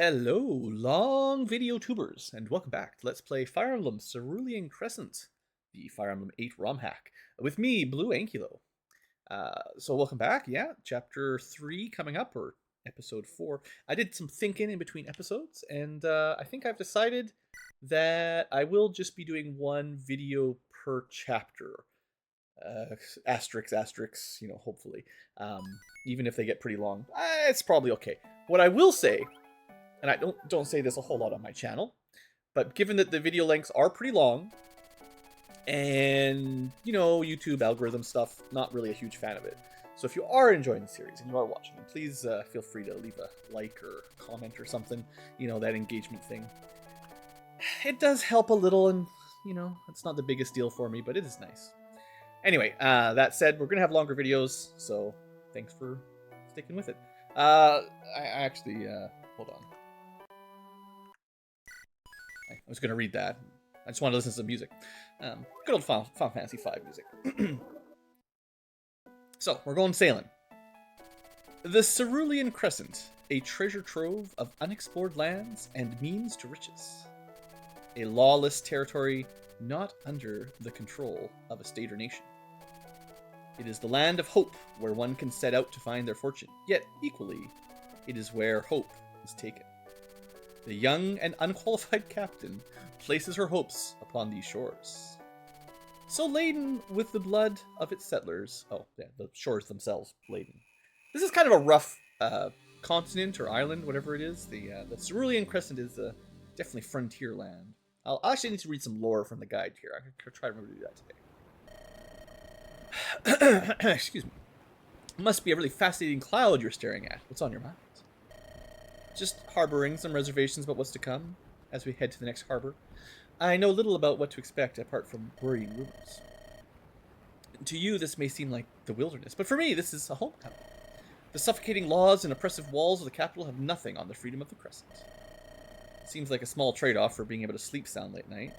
Hello, long video tubers, and welcome back to Let's Play Fire Emblem Cerulean Crescent, the Fire Emblem 8 Romhack, with me, BlueAnkylo. So welcome back, yeah, Chapter 3 coming up, or Episode 4. I did some thinking in between episodes, and I think I've decided that I will just be doing one video per chapter. Asterisks, hopefully. Even if they get pretty long, it's probably okay. What I will say, and I don't say this a whole lot on my channel, but given that the video lengths are pretty long, and, YouTube algorithm stuff, not really a huge fan of it. So if you are enjoying the series and you are watching, please feel free to leave a like or comment or something, that engagement thing. It does help a little, and, it's not the biggest deal for me, but it is nice. Anyway, that said, we're going to have longer videos, so thanks for sticking with it. I actually, hold on. I was going to read that. I just wanted to listen to some music. Good old Final Fantasy V music. So, we're going sailing. The Cerulean Crescent, a treasure trove of unexplored lands and means to riches. A lawless territory not under the control of a state or nation. It is the land of hope, where one can set out to find their fortune, yet equally, it is where hope is taken. The young and unqualified captain places her hopes upon these shores. So laden with the blood of its settlers, the shores themselves laden. This is kind of a rough continent or island, whatever it is. The Cerulean Crescent is definitely frontier land. I'll actually need to read some lore from the guide here. I'm going to try to remember to do that today. Excuse me. It must be a really fascinating cloud you're staring at. What's on your mind? Just harboring some reservations about what's to come as we head to the next harbor. I know little about what to expect apart from worrying rumors. To you, this may seem like the wilderness, but for me, this is a homecoming. The suffocating laws and oppressive walls of the capital have nothing on the freedom of the Crescent. Seems like a small trade-off for being able to sleep sound late night.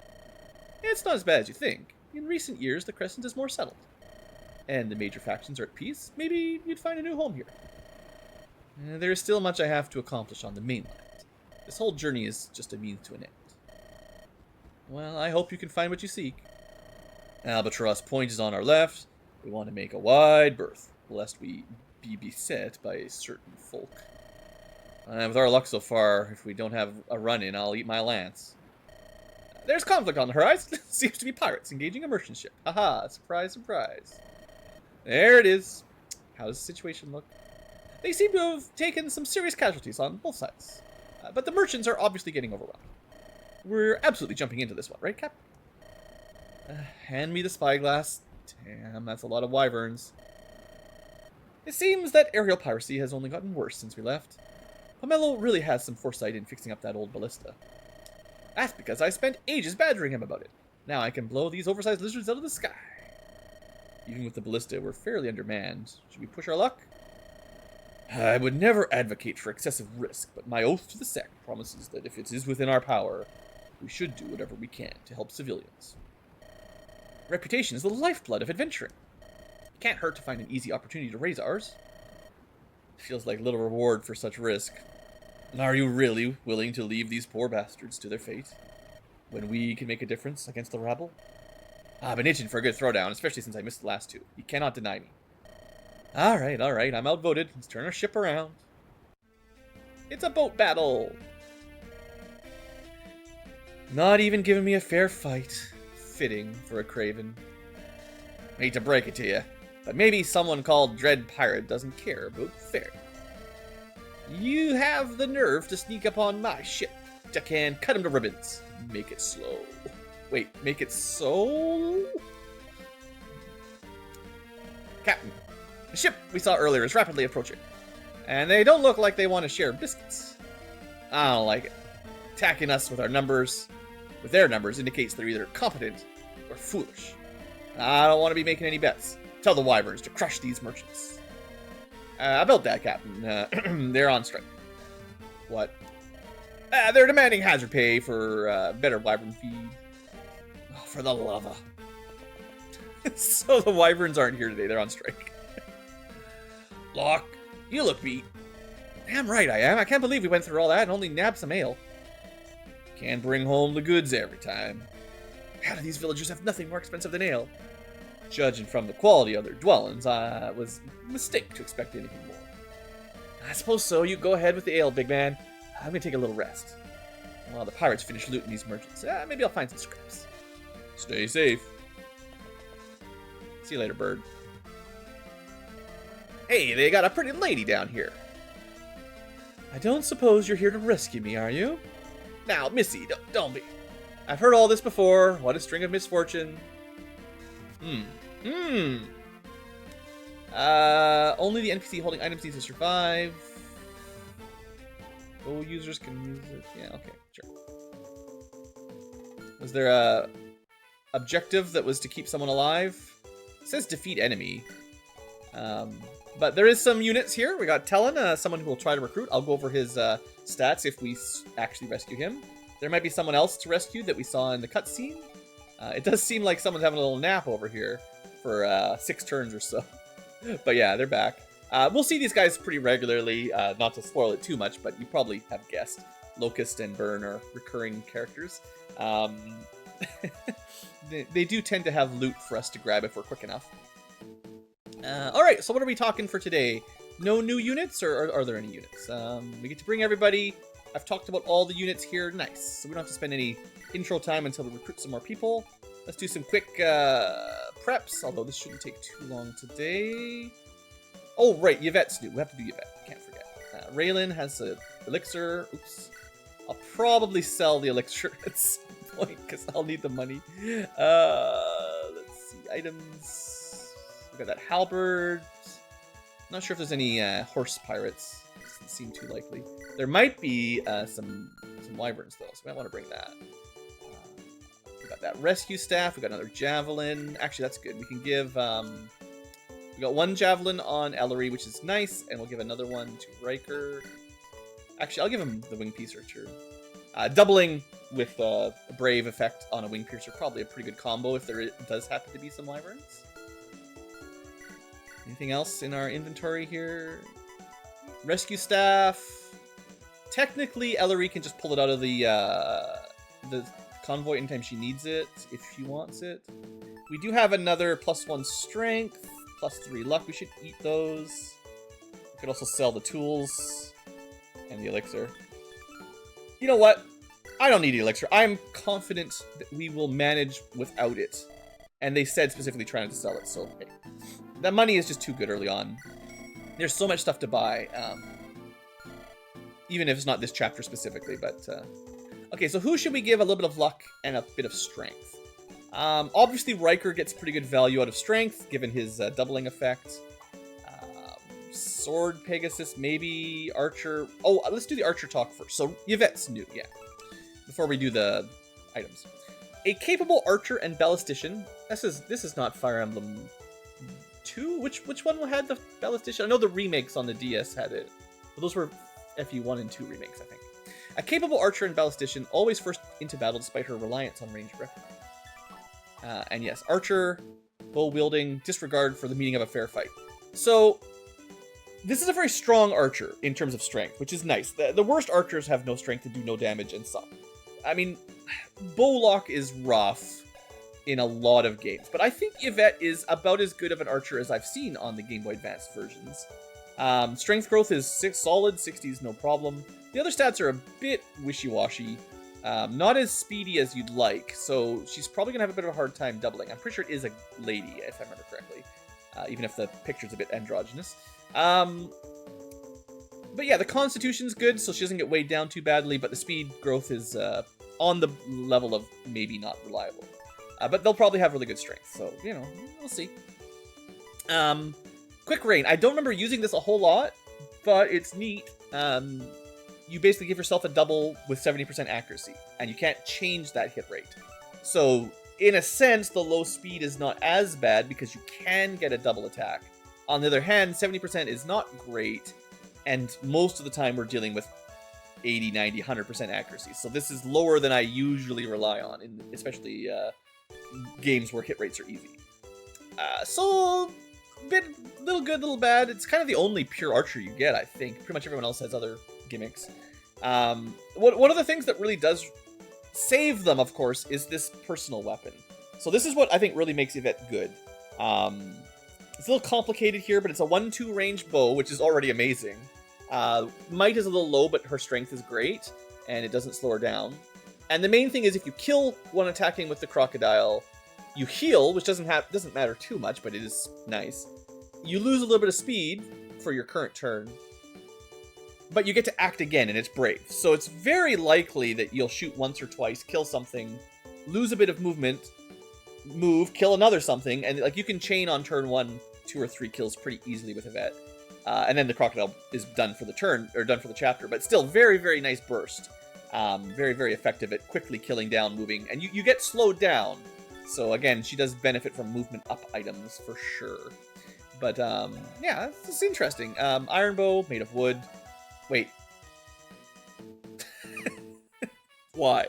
It's not as bad as you think. In recent years, the Crescent is more settled. And the major factions are at peace. Maybe you'd find a new home here. There is still much I have to accomplish on the mainland. This whole journey is just a means to an end. Well, I hope you can find what you seek. Albatross Point is on our left. We want to make a wide berth, lest we be beset by a certain folk. With our luck so far, if we don't have a run-in, I'll eat my lance. There's conflict on the horizon. Seems to be pirates engaging a merchant ship. Haha, surprise, surprise. There it is. How does the situation look? They seem to have taken some serious casualties on both sides. But the merchants are obviously getting overrun. We're absolutely jumping into this one, right, Cap? Hand me the spyglass. Damn, that's a lot of wyverns. It seems that aerial piracy has only gotten worse since we left. Pomelo really has some foresight in fixing up that old ballista. That's because I spent ages badgering him about it. Now I can blow these oversized lizards out of the sky. Even with the ballista, we're fairly undermanned. Should we push our luck? I would never advocate for excessive risk, but my oath to the sect promises that if it is within our power, we should do whatever we can to help civilians. Reputation is the lifeblood of adventuring. It can't hurt to find an easy opportunity to raise ours. Feels like little reward for such risk. Are you really willing to leave these poor bastards to their fate, when we can make a difference against the rabble? I've been itching for a good throwdown, especially since I missed the last two. You cannot deny me. Alright, I'm outvoted. Let's turn our ship around. It's a boat battle! Not even giving me a fair fight. Fitting for a craven. Hate to break it to you, but maybe someone called Dread Pirate doesn't care about fair. You have the nerve to sneak up on my ship. Deckhand, cut him to ribbons. Make it slow. Wait, make it so? Captain, the ship we saw earlier is rapidly approaching. And they don't look like they want to share biscuits. I don't like it. Attacking us with their numbers indicates they're either competent or foolish. I don't want to be making any bets. Tell the wyverns to crush these merchants. About that, Captain. They're on strike. What? They're demanding hazard pay for better wyvern feed. Oh, for the lava. So the wyverns aren't here today. They're on strike. Locke, you look beat. Damn right I am. I can't believe we went through all that and only nabbed some ale. Can't bring home the goods every time. How do these villagers have nothing more expensive than ale? Judging from the quality of their dwellings, it was a mistake to expect anything more. I suppose so. You go ahead with the ale, big man. I'm gonna take a little rest. While the pirates finish looting these merchants, maybe I'll find some scraps. Stay safe. See you later, bird. Hey, they got a pretty lady down here. I don't suppose you're here to rescue me, are you? Now, Missy, don't be. I've heard all this before. What a string of misfortune. Only the NPC holding items needs to survive. Oh, users can use it. Yeah, okay, sure. Was there a objective that was to keep someone alive? It says defeat enemy. But there is some units here. We got Talon, someone who will try to recruit. I'll go over his stats if we actually rescue him. There might be someone else to rescue that we saw in the cutscene. It does seem like someone's having a little nap over here for 6 turns or so. But yeah, they're back. We'll see these guys pretty regularly, not to spoil it too much, but you probably have guessed. Locust and Burn are recurring characters. They do tend to have loot for us to grab if we're quick enough. Alright, so what are we talking for today? No new units, or are there any units? We get to bring everybody. I've talked about all the units here. Nice. So we don't have to spend any intro time until we recruit some more people. Let's do some quick preps, although this shouldn't take too long today. Oh, right, Yvette's new. We have to do Yvette. Can't forget. Raylan has an elixir. Oops. I'll probably sell the elixir at some point because I'll need the money. Let's see. Items. We got that halberd. Not sure if there's any horse pirates. Doesn't seem too likely. There might be some wyverns, though, so we might want to bring that. We got that rescue staff. We got another javelin. Actually, that's good. We can give... we got 1 javelin on Ellery, which is nice, and we'll give another one to Riker. Actually, I'll give him the wing piercer too. Doubling with a brave effect on a wing piercer, probably a pretty good combo if there does happen to be some wyverns. Anything else in our inventory here? Rescue staff. Technically, Ellery can just pull it out of the convoy anytime she needs it, if she wants it. We do have another +1 strength, +3 luck. We should eat those. We could also sell the tools and the elixir. You know what? I don't need the elixir. I'm confident that we will manage without it. And they said specifically trying to sell it, so hey. That money is just too good early on. There's so much stuff to buy. Even if it's not this chapter specifically, but... Okay, so who should we give a little bit of luck and a bit of strength? Obviously, Riker gets pretty good value out of strength, given his doubling effect. Sword Pegasus, maybe. Archer. Oh, let's do the Archer talk first. So, Yvette's new, yeah. Before we do the items. A capable Archer and Ballistician. This is not Fire Emblem 2? Which one had the Ballistician? I know the remakes on the DS had it. But those were FE1 and 2 remakes, I think. A capable Archer and Ballistician, always first into battle despite her reliance on ranged weapons. And yes, Archer, bow wielding, disregard for the meaning of a fair fight. So, this is a very strong Archer in terms of strength, which is nice. The worst Archers have no strength and do no damage and suck. I mean, Bowlock is rough in a lot of games, but I think Yvette is about as good of an Archer as I've seen on the Game Boy Advance versions. Strength growth is solid, 60 is no problem. The other stats are a bit wishy-washy. Not as speedy as you'd like, so she's probably going to have a bit of a hard time doubling. I'm pretty sure it is a lady, if I remember correctly, even if the picture's a bit androgynous. But yeah, the constitution's good, so she doesn't get weighed down too badly, but the speed growth is on the level of maybe not reliable. But they'll probably have really good strength, so, you know, we'll see. Quick Rain. I don't remember using this a whole lot, but it's neat. You basically give yourself a double with 70% accuracy, and you can't change that hit rate. So, in a sense, the low speed is not as bad because you can get a double attack. On the other hand, 70% is not great, and most of the time we're dealing with 80, 90, 100% accuracy. So this is lower than I usually rely on, especially games where hit rates are easy. So, little good, little bad. It's kind of the only pure archer you get, I think. Pretty much everyone else has other gimmicks. One of the things that really does save them, of course, is this personal weapon. So this is what I think really makes Yvette good. It's a little complicated here, but it's a 1-2 range bow, which is already amazing. Might is a little low, but her strength is great, and it doesn't slow her down. And the main thing is if you kill one attacking with the crocodile, you heal, which doesn't matter too much, but it is nice. You lose a little bit of speed for your current turn, but you get to act again, and it's brave. So it's very likely that you'll shoot once or twice, kill something, lose a bit of movement, move, kill another something, and like you can chain on turn 1, 2 or 3 kills pretty easily with Yvette. And then the crocodile is done for the turn, or done for the chapter, but still very, very nice burst. Very, very effective at quickly killing down, moving, and you get slowed down. So again, she does benefit from movement up items for sure. But yeah, it's interesting. Iron bow made of wood. Wait. Why?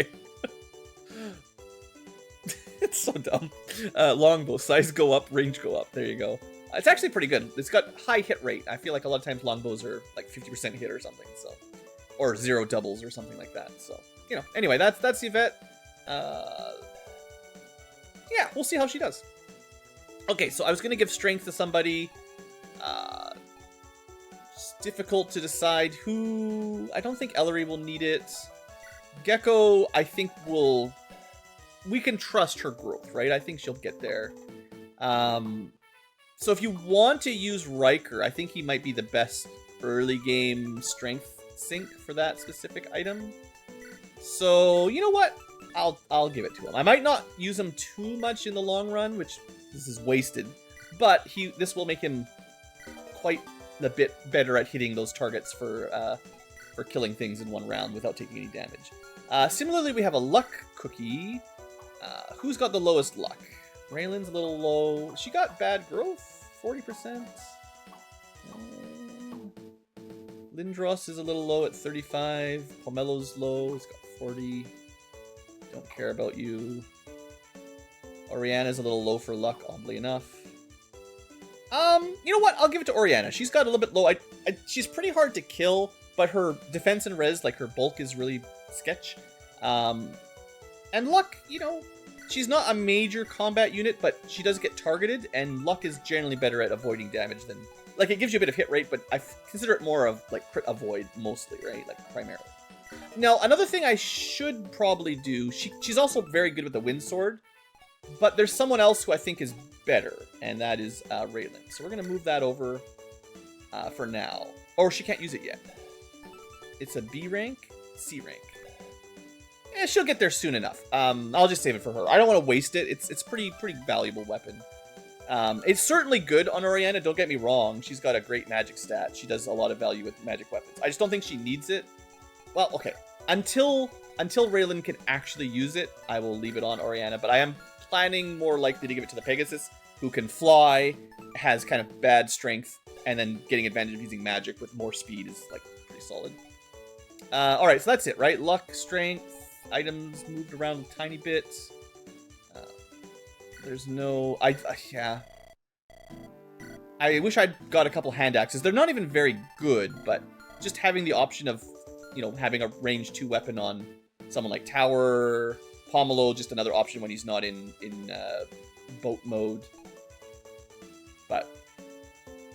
It's so dumb. Longbow, size go up, range go up. There you go. It's actually pretty good. It's got high hit rate. I feel like a lot of times longbows are like 50% hit or something. So, or 0 doubles or something like that. So, you know. Anyway, that's Yvette. Yeah, we'll see how she does. Okay, so I was gonna give strength to somebody. It's difficult to decide who. I don't think Ellery will need it. Gecko, I think we can trust her growth, right? I think she'll get there. So if you want to use Riker, I think he might be the best early game strength sync for that specific item. So you know what? I'll give it to him. I might not use him too much in the long run, which this is wasted, but this will make him quite a bit better at hitting those targets for killing things in one round without taking any damage. Similarly, we have a luck cookie. Who's got the lowest luck? Raylan's a little low. She got bad growth, 40%. Lindros is a little low at 35. Pomelo's low, he's got 40. Don't care about you. Oriana's a little low for luck, oddly enough. You know what? I'll give it to Oriana. She's got a little bit low. She's pretty hard to kill, but her defense and res, like her bulk, is really sketch. And luck, you know, she's not a major combat unit, but she does get targeted, and luck is generally better at avoiding damage than... Like, it gives you a bit of hit rate, but I consider it more of, like, crit avoid, mostly, right? Like, primarily. Now, another thing I should probably do... She's also very good with the wind sword, but there's someone else who I think is better, and that is Raylan. So we're going to move that over for now. Or she can't use it yet. It's a B rank, C rank. She'll get there soon enough. I'll just save it for her. I don't want to waste it. It's pretty valuable weapon. It's certainly good on Oriana, don't get me wrong. She's got a great magic stat. She does a lot of value with magic weapons. I just don't think she needs it. Well, okay. Until Raylan can actually use it, I will leave it on Oriana, but I am planning more likely to give it to the Pegasus, who can fly, has kind of bad strength, and then getting advantage of using magic with more speed is, like, pretty solid. Alright, so that's it, right? Luck, strength, items moved around a tiny bit. There's no... yeah. I wish I'd got a couple hand axes. They're not even very good, but just having the option of, you know, having a range 2 weapon on someone like Tower, Pomelo, just another option when he's not in boat mode. But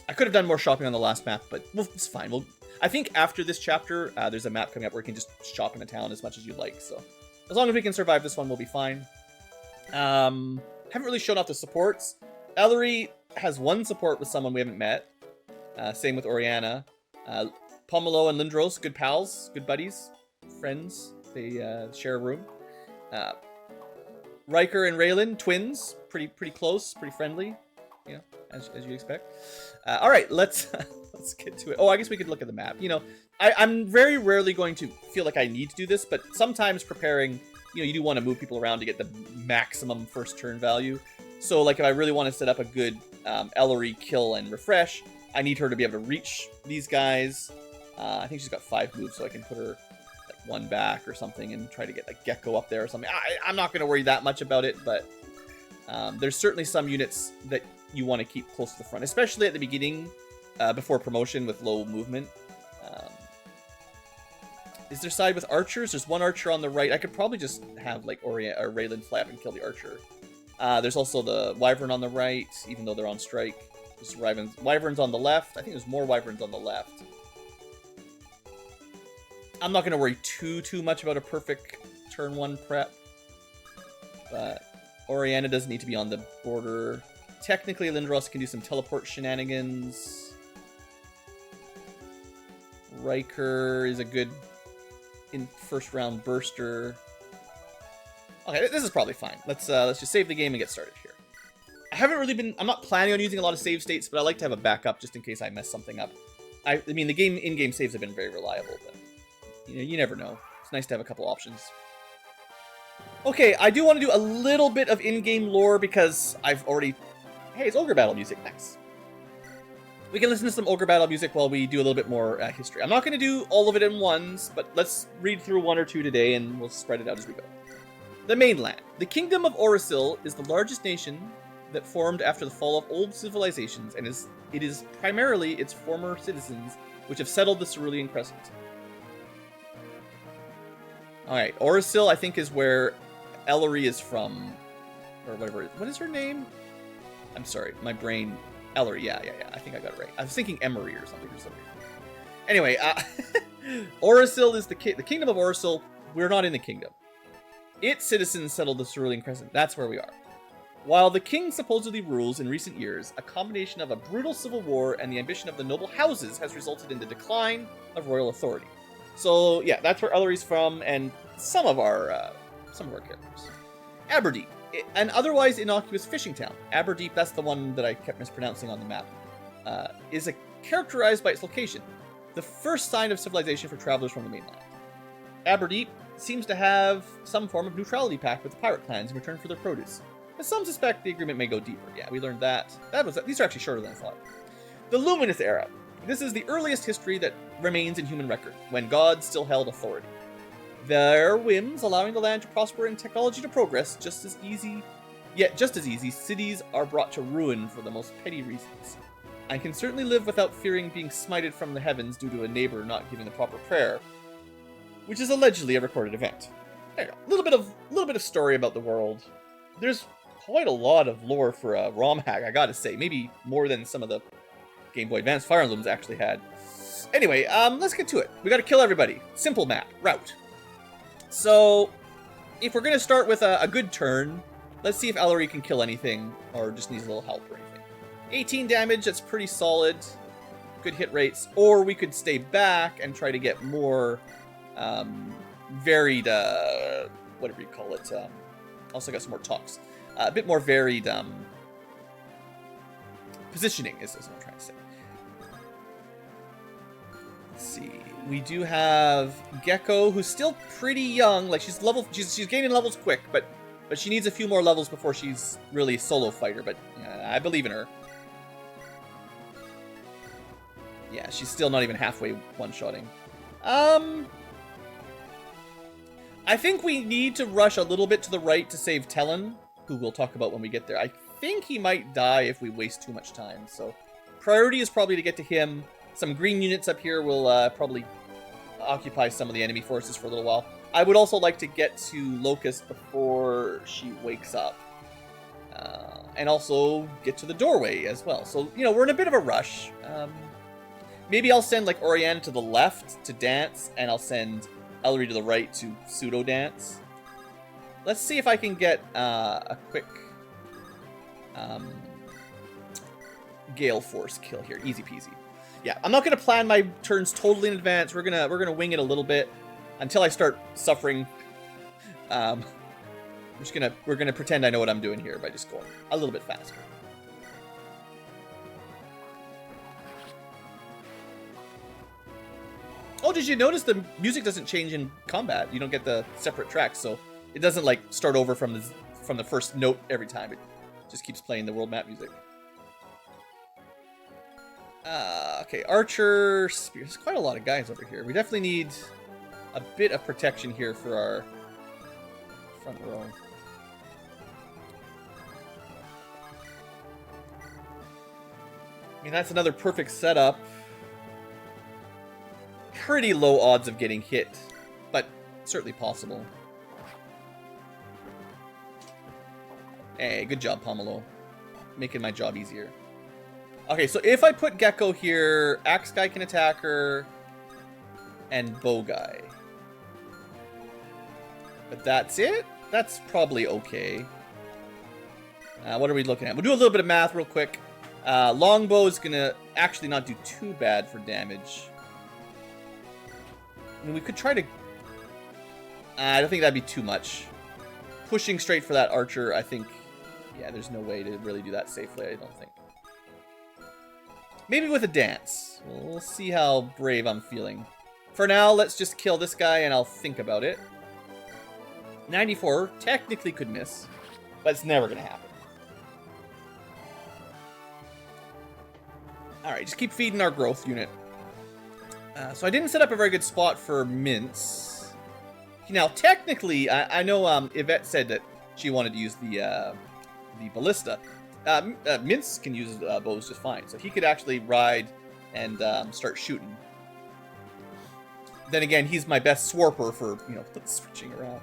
I could have done more shopping on the last map, but well, it's fine. I think after this chapter, there's a map coming up where you can just shop in a town as much as you like. So as long as we can survive this one, we'll be fine. Haven't really shown off the supports. Ellery has one support with someone we haven't met. Same with Oriana. Pomelo and Lindros, good pals, good buddies, friends. They share a room. Riker and Raylan, twins, pretty close, pretty friendly, you know, as you expect. All right, let's get to it. Oh, I guess we could look at the map. You know, I'm very rarely going to feel like I need to do this, but sometimes preparing, you know, you do want to move people around to get the maximum first turn value. So, like, if I really want to set up a good Ellery kill and refresh, I need her to be able to reach these guys. I think she's got 5 moves, so I can put her like 1 back or something and try to get like Gecko up there or something. I'm not going to worry that much about it, but there's certainly some units that you want to keep close to the front, especially at the beginning, before promotion with low movement. Is there side with archers? There's one archer on the right. I could probably just have like Raylan fly up and kill the archer. There's also the wyvern on the right, even though they're on strike. There's wyverns on the left. I think there's more wyverns on the left. I'm not going to worry too much about a perfect turn 1 prep. But Oriana doesn't need to be on the border. Technically, Lindros can do some teleport shenanigans. Riker is a good first round burster. Okay, this is probably fine. Let's just save the game and get started here. I'm not planning on using a lot of save states, but I like to have a backup just in case I mess something up. I mean, the in-game saves have been very reliable, but you never know. It's nice to have a couple options. Okay, I do want to do a little bit of in-game lore because I've already... Hey, it's Ogre Battle music next. We can listen to some Ogre Battle music while we do a little bit more history. I'm not going to do all of it in ones, but let's read through 1 or 2 today and we'll spread it out as we go. The mainland. The Kingdom of Orysil is the largest nation that formed after the fall of old civilizations, and it is primarily its former citizens which have settled the Cerulean Crescent. Alright, Orysil I think is where Ellery is from, or whatever. What is her name? I'm sorry, my brain... Ellery, yeah, I think I got it right. I was thinking Emery or something for some reason. Anyway, Orysil is the Kingdom of Orysil. We're not in the kingdom. Its citizens settled the Cerulean Crescent. That's where we are. While the king supposedly rules in recent years, a combination of a brutal civil war and the ambition of the noble houses has resulted in the decline of royal authority. So yeah, that's where Ellery's from, and some of our characters. Aberdeen, an otherwise innocuous fishing town. Aberdeep, that's the one that I kept mispronouncing on the map, is characterized by its location, the first sign of civilization for travelers from the mainland. Aberdeep seems to have some form of neutrality pact with the pirate clans in return for their produce. But some suspect the agreement may go deeper. Yeah, we learned that. These are actually shorter than I thought. The Luminous Era. This is the earliest history that remains in human record, when gods still held authority. Their whims allowing the land to prosper and technology to progress just as easy, cities are brought to ruin for the most petty reasons. I can certainly live without fearing being smited from the heavens due to a neighbor not giving the proper prayer, which is allegedly a recorded event. There you go. A little bit of story about the world. There's quite a lot of lore for a Romhack, I gotta say. Maybe more than some of the Game Boy Advance Fire Emblems actually had. Anyway, let's get to it. We gotta kill everybody. Simple map. Route. So, if we're gonna start with a good turn, let's see if Ellery can kill anything, or just needs a little help or anything. 18 damage, that's pretty solid. Good hit rates. Or we could stay back and try to get more varied, whatever you call it. Also got some more talks. A bit more varied positioning is what I'm trying to say. Let's see. We do have Gecko, who's still pretty young. Like she's gaining levels quick, but she needs a few more levels before she's really a solo fighter. But I believe in her. Yeah, she's still not even halfway one-shotting. I think we need to rush a little bit to the right to save Talon, who we'll talk about when we get there. I think he might die if we waste too much time, so priority is probably to get to him. Some green units up here will probably occupy some of the enemy forces for a little while. I would also like to get to Locust before she wakes up. And also get to the doorway as well. So, we're in a bit of a rush. Maybe I'll send, like, Oriana to the left to dance, and I'll send Ellery to the right to pseudo-dance. Let's see if I can get a quick Gale Force kill here. Easy peasy. Yeah, I'm not gonna plan my turns totally in advance. We're gonna wing it a little bit until I start suffering. We're gonna pretend I know what I'm doing here by just going a little bit faster. Oh, did you notice the music doesn't change in combat? You don't get the separate tracks, so it doesn't like start over from the first note every time. It just keeps playing the world map music. Okay, Archer, Spear. There's quite a lot of guys over here. We definitely need a bit of protection here for our front row. I mean, that's another perfect setup. Pretty low odds of getting hit, but certainly possible. Hey, good job, Pomelo. Making my job easier. Okay, so if I put Gecko here, Axe Guy can attack her, and Bow Guy. But that's it? That's probably okay. What are we looking at? We'll do a little bit of math real quick. Longbow is going to actually not do too bad for damage. I mean, we could try to... I don't think that'd be too much. Pushing straight for that archer, I think... Yeah, there's no way to really do that safely, I don't think. Maybe with a dance. We'll see how brave I'm feeling. For now, let's just kill this guy and I'll think about it. 94 technically could miss, but it's never going to happen. Alright, just keep feeding our growth unit. So I didn't set up a very good spot for Mince. Now, technically, I know Yvette said that she wanted to use the ballista. Mince can use bows just fine, so he could actually ride and start shooting. Then again, he's my best swarper for, you know, switching around.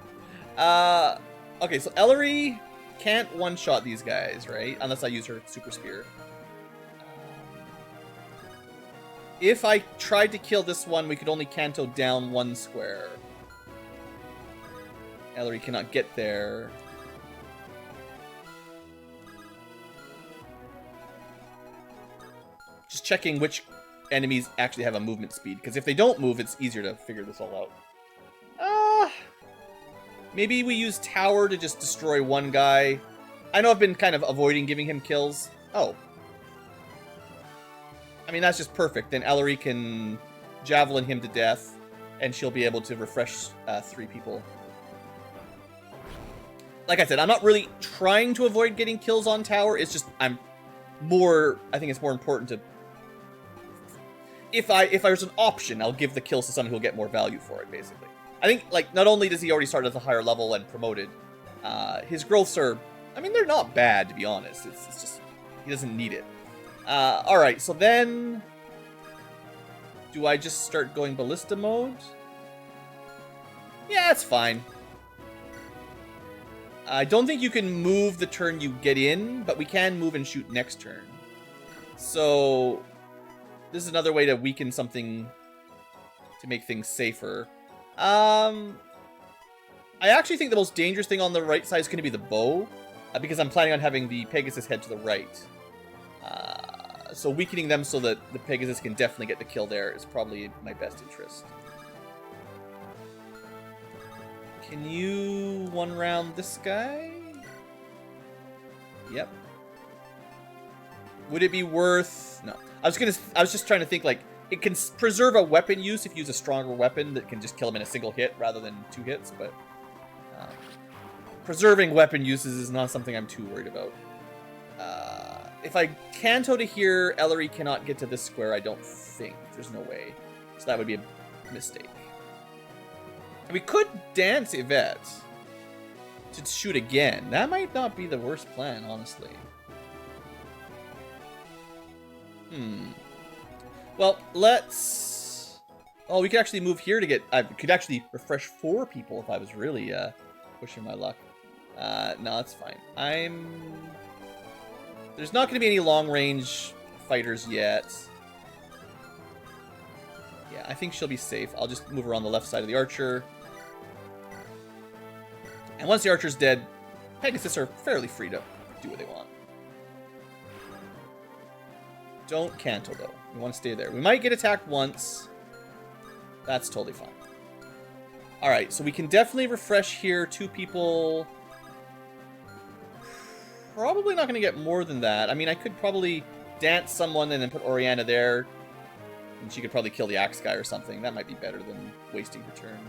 Okay, so Ellery can't one-shot these guys, right? Unless I use her super spear. If I tried to kill this one, we could only Kanto down one square. Ellery cannot get there. Just checking which enemies actually have a movement speed, because if they don't move, it's easier to figure this all out. Maybe we use Tower to just destroy one guy. I know I've been kind of avoiding giving him kills. Oh. I mean, that's just perfect. Then Ellery can javelin him to death, and she'll be able to refresh 3 people. Like I said, I'm not really trying to avoid getting kills on Tower. It's just I think it's more important to... If there's an option, I'll give the kills to someone who'll get more value for it, basically. I think, like, not only does he already start at a higher level and promoted, his growths are... I mean, they're not bad, to be honest. It's just... He doesn't need it. Alright, so then... Do I just start going ballista mode? Yeah, it's fine. I don't think you can move the turn you get in, but we can move and shoot next turn. So... This is another way to weaken something to make things safer. I actually think the most dangerous thing on the right side is going to be the bow, because I'm planning on having the Pegasus head to the right. So weakening them so that the Pegasus can definitely get the kill there is probably my best interest. Can you one round this guy? Yep. Would it be worth... No. I was just trying to think, like, it can preserve a weapon use if you use a stronger weapon that can just kill him in a single hit rather than 2 hits, but preserving weapon uses is not something I'm too worried about. If I Kanto to here, Ellery cannot get to this square, I don't think. There's no way. So that would be a mistake. And we could dance Yvette to shoot again. That might not be the worst plan, honestly. Well, let's... Oh, we could actually move here to get... I could actually refresh 4 people if I was really pushing my luck. No, that's fine. There's not going to be any long-range fighters yet. Yeah, I think she'll be safe. I'll just move her on the left side of the archer. And once the archer's dead, Pegasus are fairly free to do what they want. Don't Kanto, though. We want to stay there. We might get attacked once. That's totally fine. Alright, so we can definitely refresh here. 2 people. Probably not going to get more than that. I mean, I could probably dance someone and then put Oriana there. And she could probably kill the axe guy or something. That might be better than wasting her turn.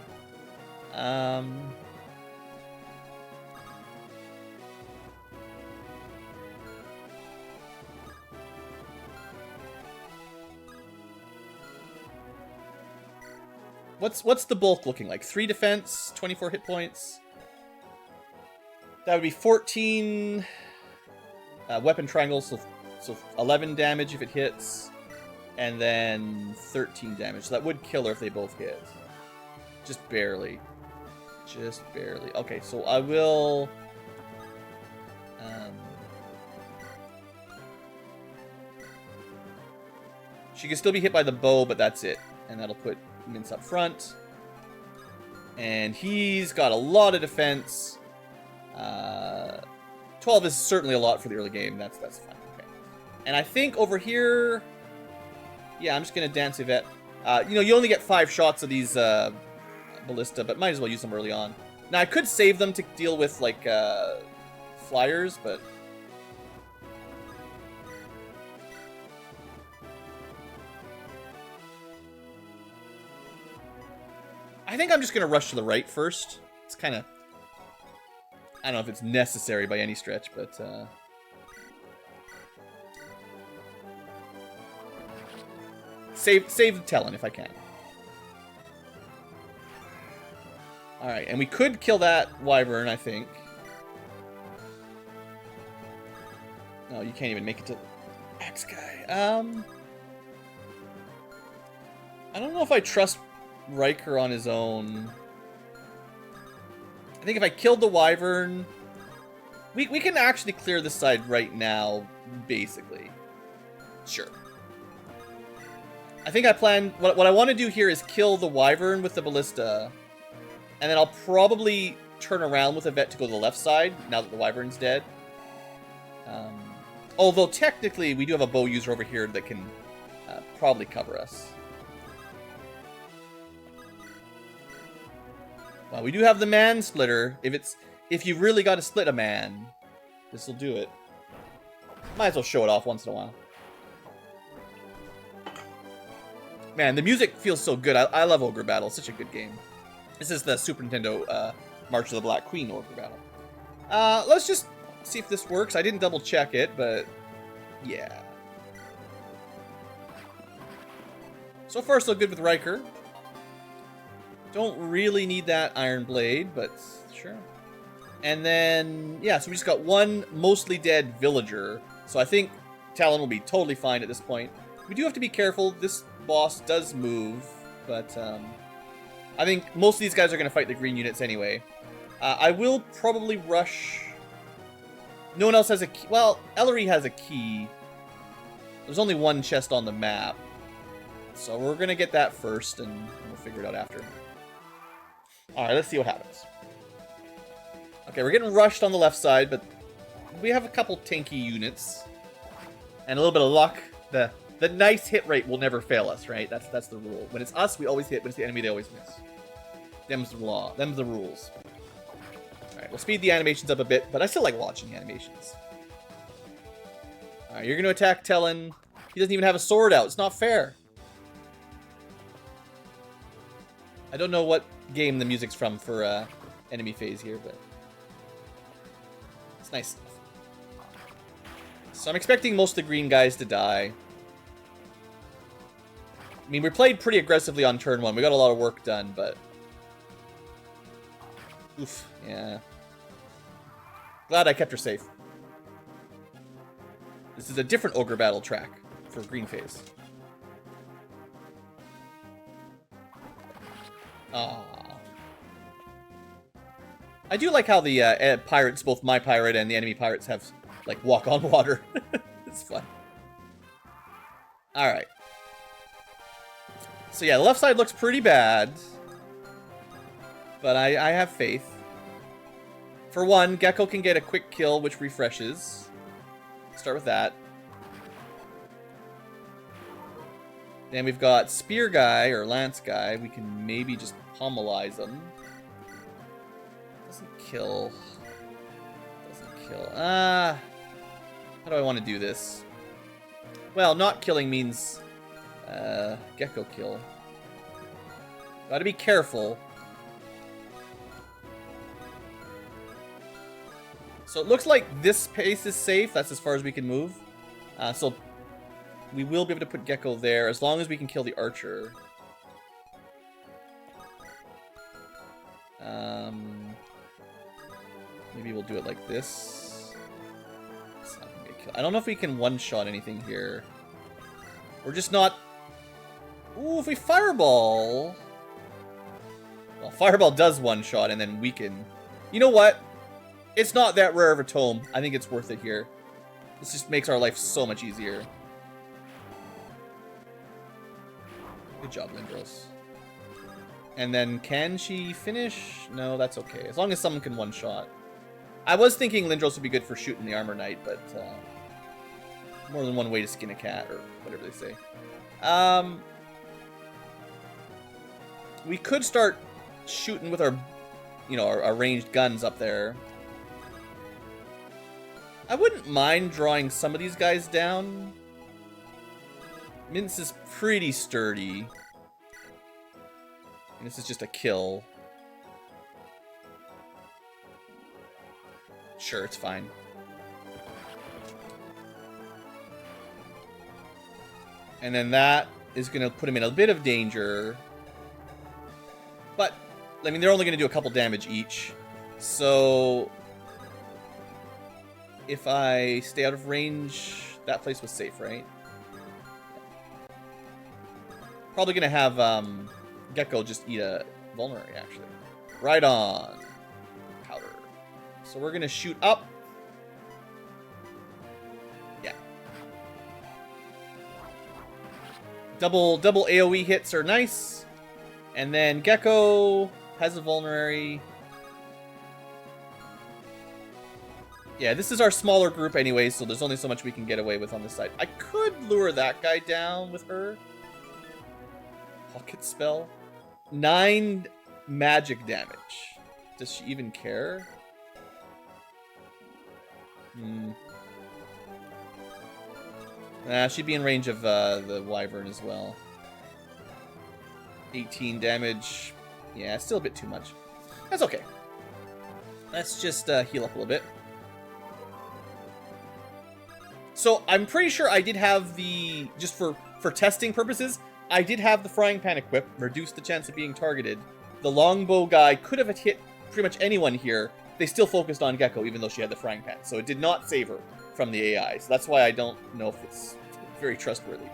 What's the bulk looking like? 3 defense, 24 hit points. That would be 14 weapon triangles, so So 11 damage if it hits, and then 13 damage. So that would kill her if they both hit. Just barely. Just barely. Okay, so I will... she can still be hit by the bow, but that's it. And that'll put Mince up front. And he's got a lot of defense. 12 is certainly a lot for the early game. That's fine. Okay. And I think over here... yeah, I'm just going to dance Yvette. You know, you only get 5 shots of these ballista, but might as well use them early on. Now, I could save them to deal with, like, flyers, but... I think I'm just going to rush to the right first. It's kind of... I don't know if it's necessary by any stretch, but... Save the Talon if I can. Alright, and we could kill that Wyvern, I think. No, you can't even make it to X guy. I don't know if I trust Riker on his own. I think if I killed the Wyvern... We can actually clear this side right now, basically. Sure. I think I plan... What I want to do here is kill the Wyvern with the Ballista. And then I'll probably turn around with a vet to go to the left side, now that the Wyvern's dead. Although, technically, we do have a bow user over here that can probably cover us. Well, we do have the man splitter. If you've really got to split a man, this will do it. Might as well show it off once in a while. Man, the music feels so good. I love Ogre Battle. It's such a good game. This is the Super Nintendo March of the Black Queen Ogre Battle. Let's just see if this works. I didn't double check it, but yeah. So far, so good with Riker. Don't really need that Iron Blade, but sure. And then, yeah, so we just got one mostly dead villager. So I think Talon will be totally fine at this point. We do have to be careful. This boss does move, but I think most of these guys are going to fight the green units anyway. I will probably rush... No one else has a key. Well, Ellery has a key. There's only one chest on the map. So we're going to get that first, and we'll figure it out after. Alright, let's see what happens. Okay, we're getting rushed on the left side, but we have a couple tanky units. And a little bit of luck. The nice hit rate will never fail us, right? That's the rule. When it's us, we always hit. When it's the enemy, they always miss. Them's the law. Them's the rules. Alright, we'll speed the animations up a bit, but I still like watching the animations. Alright, you're going to attack Talon. He doesn't even have a sword out. It's not fair. I don't know what game the music's from for enemy phase here, but it's nice stuff. So I'm expecting most of the green guys to die. I mean, we played pretty aggressively on turn 1. We got a lot of work done, but... Oof, yeah. Glad I kept her safe. This is a different Ogre Battle track for green phase. Aww. I do like how the pirates, both my pirate and the enemy pirates, have, like, walk on water. It's fun. Alright. So yeah, the left side looks pretty bad. But I have faith. For one, Gecko can get a quick kill, which refreshes. Start with that. Then we've got Spear Guy, or Lance Guy. We can maybe just pummelize him. Doesn't kill. Doesn't kill. How do I want to do this? Well, not killing means Gecko kill. Gotta be careful. So it looks like this pace is safe. That's as far as we can move. So we will be able to put Gecko there as long as we can kill the archer. Maybe we'll do it like this. It's not gonna be a kill. I don't know if we can one-shot anything here. We're just not... Ooh, if we Fireball... Well, Fireball does one-shot and then weaken. You know what? It's not that rare of a tome. I think it's worth it here. This just makes our life so much easier. Good job, Lindros. And then, can she finish? No, that's okay. As long as someone can one-shot. I was thinking Lindros would be good for shooting the Armor Knight, but more than one way to skin a cat, or whatever they say. We could start shooting with our, you know, our ranged guns up there. I wouldn't mind drawing some of these guys down. Mince is pretty sturdy. And this is just a kill. Sure, it's fine. And then that is going to put him in a bit of danger. But, I mean, they're only going to do a couple damage each. So, if I stay out of range, that place was safe, right? Probably going to have Gecko just eat a vulnerary, actually. Right on. Powder. So we're going to shoot up. Yeah. Double AoE hits are nice. And then Gecko has a vulnerary. Yeah, this is our smaller group anyway, so there's only so much we can get away with on this side. I could lure that guy down with her. Pocket spell. 9 magic damage. Does she even care? She'd be in range of the Wyvern as well. 18 damage. Yeah, still a bit too much. That's okay. Let's just heal up a little bit. So, I'm pretty sure I did have the... Just for testing purposes, I did have the Frying Pan equipped. Reduced the chance of being targeted. The Longbow guy could have hit pretty much anyone here. They still focused on Gecko, even though she had the Frying Pan. So, it did not save her from the AI. So, that's why I don't know if it's very trustworthy.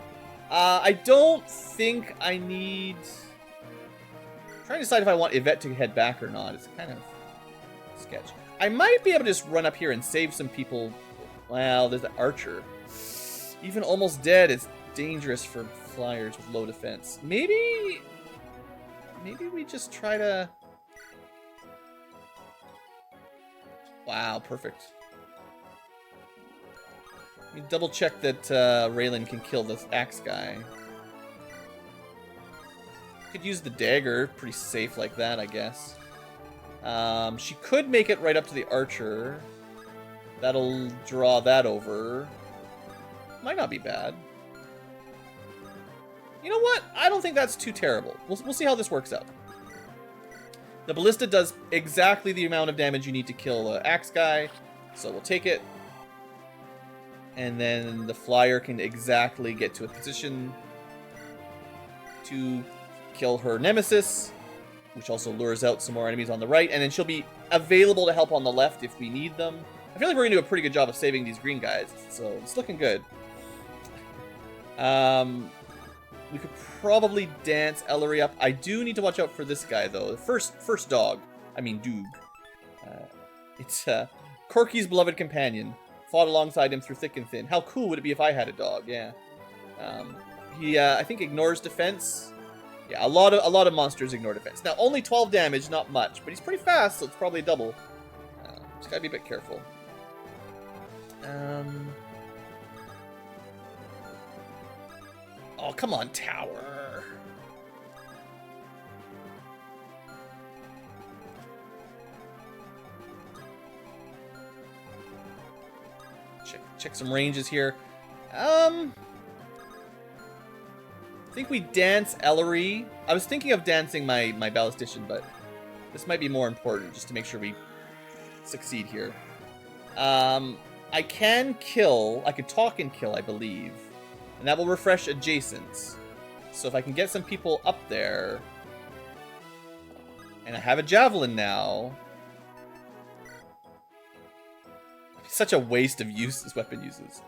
I don't think I need... I'm trying to decide if I want Yvette to head back or not. It's kind of sketch. I might be able to just run up here and save some people. Well, there's the archer. Even almost dead is dangerous for flyers with low defense. Maybe we just try to... Wow, perfect. Let me double check that Raylan can kill this axe guy. Could use the dagger, pretty safe like that, I guess. She could make it right up to the archer. That'll draw that over. Might not be bad. You know what? I don't think that's too terrible. We'll see how this works out. The ballista does exactly the amount of damage you need to kill the axe guy, so we'll take it. And then the flyer can exactly get to a position to kill her nemesis, which also lures out some more enemies on the right, and then she'll be available to help on the left if we need them. I feel like we're going to do a pretty good job of saving these green guys, so it's looking good. We could probably dance Ellery up. I do need to watch out for this guy, though. The first dog. I mean, Doog. It's Corky's beloved companion. Fought alongside him through thick and thin. How cool would it be if I had a dog? Yeah. He, I think, ignores defense. Yeah, a lot of monsters ignore defense. Now, only 12 damage, not much, but he's pretty fast, so it's probably a double. Just gotta be a bit careful. Oh, come on, tower. Check some ranges here. I think we dance Ellery. I was thinking of dancing my ballistician, but this might be more important just to make sure we succeed here. I can kill. I could talk and kill, I believe. And that will refresh adjacents. So if I can get some people up there. And I have a javelin now. such a waste of uses, weapon uses.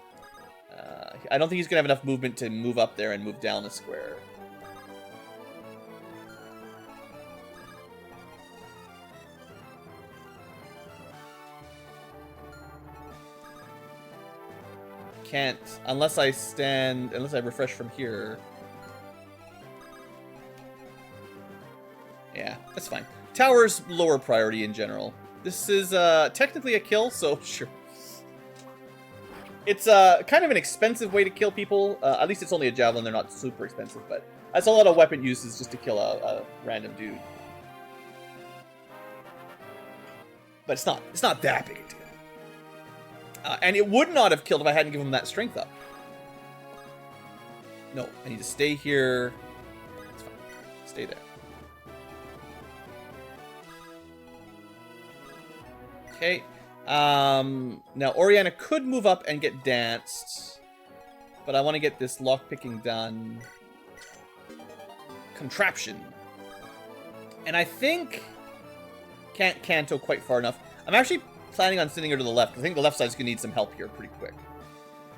I don't think he's going to have enough movement to move up there and move down a square. Can't, unless I refresh from here. Yeah, that's fine. Tower's lower priority in general. This is technically a kill, so sure. It's kind of an expensive way to kill people. At least it's only a javelin, they're not super expensive, but that's a lot of weapon uses just to kill a random dude. But it's not that big a deal. And it would not have killed if I hadn't given him that strength up. No, I need to stay here. It's fine. Stay there. Okay. Now Oriana could move up and get danced, but I want to get this lockpicking done. Contraption. And I think can't canto quite far enough. I'm actually planning on sending her to the left. I think the left side's gonna need some help here pretty quick.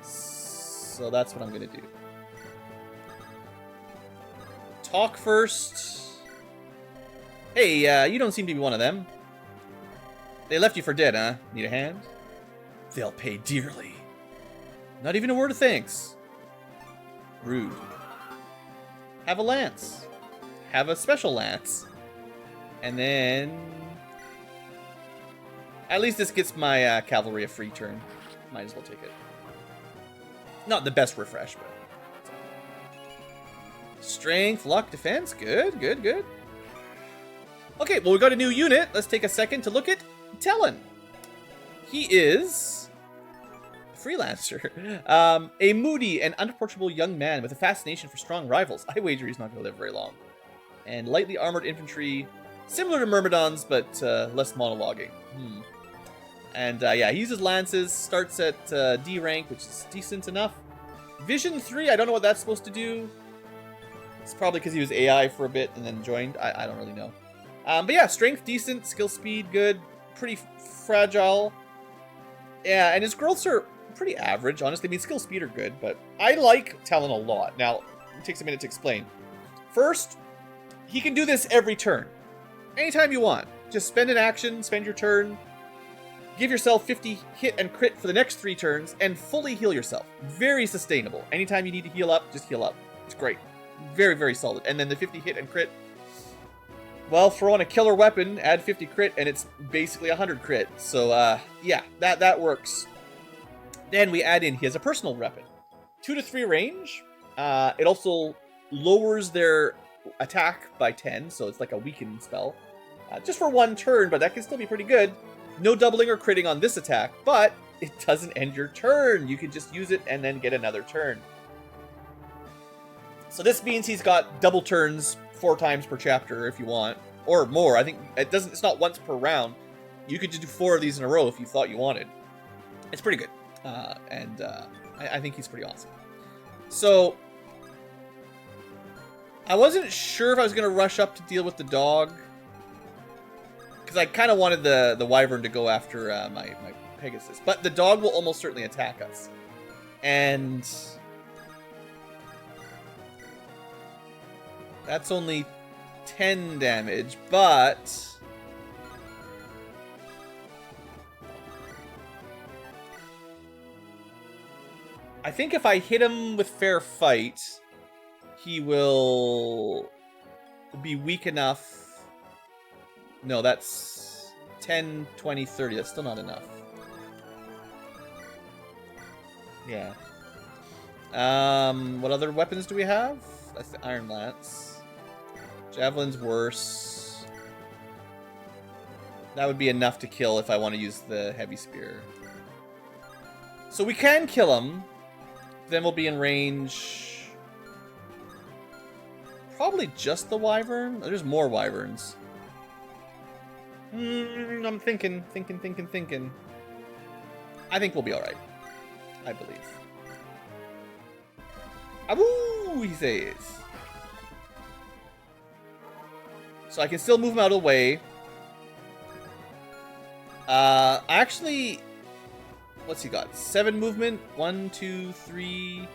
So that's what I'm gonna do. Talk first. Hey, you don't seem to be one of them. They left you for dead, huh? Need a hand? They'll pay dearly. Not even a word of thanks. Rude. Have a lance. Have a special lance. And then... At least this gets my cavalry a free turn. Might as well take it. Not the best refresh, but... Strength, luck, defense. Good, good, good. Okay, well, we got a new unit. Let's take a second to look at Talon. He is a freelancer. A moody and unapproachable young man with a fascination for strong rivals. I wager he's not going to live very long. And lightly armored infantry, similar to Myrmidons, but less monologuing. And yeah, he uses lances, starts at D rank, which is decent enough. Vision 3, I don't know what that's supposed to do. It's probably because he was AI for a bit and then joined. I don't really know. But yeah, strength decent, skill speed good, pretty fragile. Yeah, and his growths are pretty average, honestly. I mean, skill speed are good, but I like Talon a lot. Now, it takes a minute to explain. First, he can do this every turn. Anytime you want. Just spend an action, spend your turn, give yourself 50 hit and crit for the next 3 turns, and fully heal yourself. Very sustainable. Anytime you need to heal up, just heal up. It's great. Very, very solid. And then the 50 hit and crit, well, throw on a killer weapon, add 50 crit, and it's basically 100 crit. So, yeah, that works. Then we add in, he has a personal weapon. 2 to 3 range. It also lowers their attack by 10, so it's like a weakening spell. Just for 1 turn, but that can still be pretty good. No doubling or critting on this attack, but it doesn't end your turn. You can just use it and then get another turn. So this means he's got double turns 4 times per chapter if you want, or more. I think it's not once per round. You could just do 4 of these in a row if you thought you wanted. It's pretty good, and I think he's pretty awesome. So I wasn't sure if I was gonna rush up to deal with the dog, because I kind of wanted the wyvern to go after my Pegasus, but the dog will almost certainly attack us, and that's only 10 damage, but I think if I hit him with fair fight, he will be weak enough. No, that's 10, 20, 30. That's still not enough. Yeah. What other weapons do we have? That's the Iron Lance. Javelin's worse. That would be enough to kill if I want to use the Heavy Spear. So we can kill him. Then we'll be in range. Probably just the Wyvern. There's more Wyverns. I'm thinking. I think we'll be alright. I believe. Aboo, he says. So I can still move him out of the way. Actually, What's he got? 7 movement. 1, 2, 3,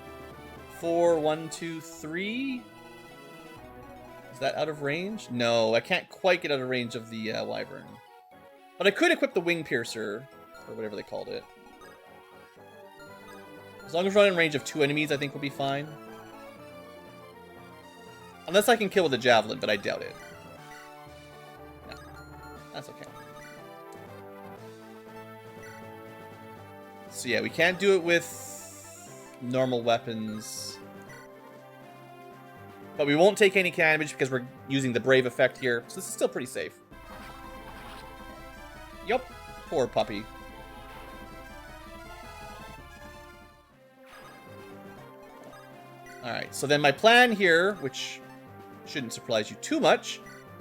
4. 1, 2, 3. Is that out of range? No, I can't quite get out of range of the wyvern. But I could equip the wing piercer, or whatever they called it. As long as we're in range of 2 enemies, I think we'll be fine. Unless I can kill with a javelin, but I doubt it. No, that's okay. So yeah, we can't do it with normal weapons. But we won't take any damage because we're using the Brave effect here. So this is still pretty safe. Yup. Poor puppy. Alright, so then my plan here, which shouldn't surprise you too much,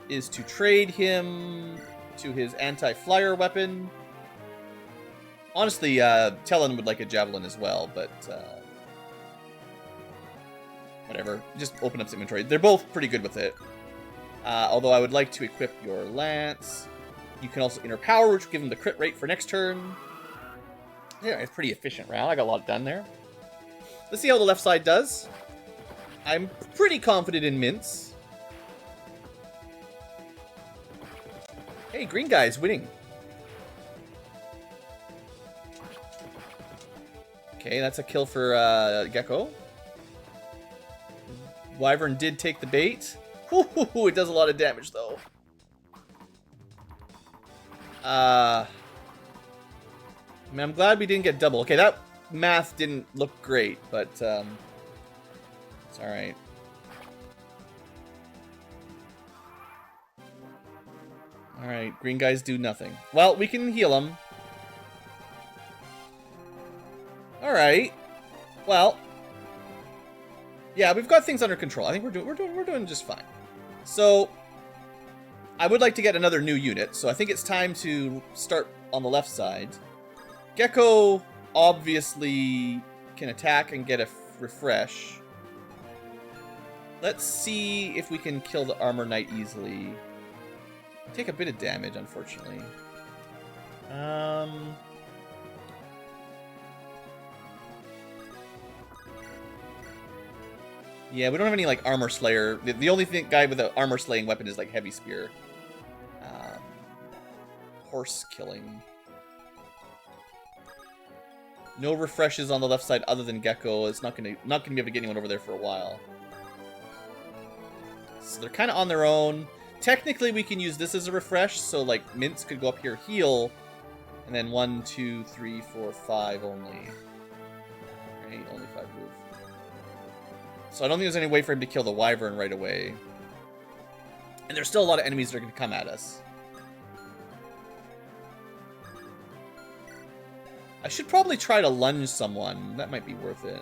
is to trade him to his anti-flyer weapon. Honestly, Talon would like a javelin as well, but whatever. Just open up his inventory. They're both pretty good with it. Although I would like to equip your lance. You can also inner power, which will give him the crit rate for next turn. Yeah, it's a pretty efficient round. I got a lot done there. Let's see how the left side does. I'm pretty confident in Mince. Hey, green guy's winning. Okay, that's a kill for Gecko. Wyvern did take the bait. Ooh, it does a lot of damage, though. I mean, I'm glad we didn't get double. Okay, that math didn't look great, but it's alright. Alright, green guys do nothing. Well, we can heal them. Alright. Well. Yeah, we've got things under control. I think we're doing just fine. So I would like to get another new unit, so I think it's time to start on the left side. Gecko obviously can attack and get a refresh. Let's see if we can kill the Armor Knight easily. Take a bit of damage, unfortunately. Yeah, we don't have any, like, Armor Slayer. The only guy with an Armor Slaying weapon is, like, Heavy Spear. Horse Killing. No refreshes on the left side other than Gecko. It's not gonna be able to get anyone over there for a while. So they're kind of on their own. Technically, we can use this as a refresh, so, like, Mince could go up here, heal, and then 1, 2, 3, 4, 5 only. Right? Only 5 move. So I don't think there's any way for him to kill the Wyvern right away. And there's still a lot of enemies that are going to come at us. I should probably try to lunge someone. That might be worth it.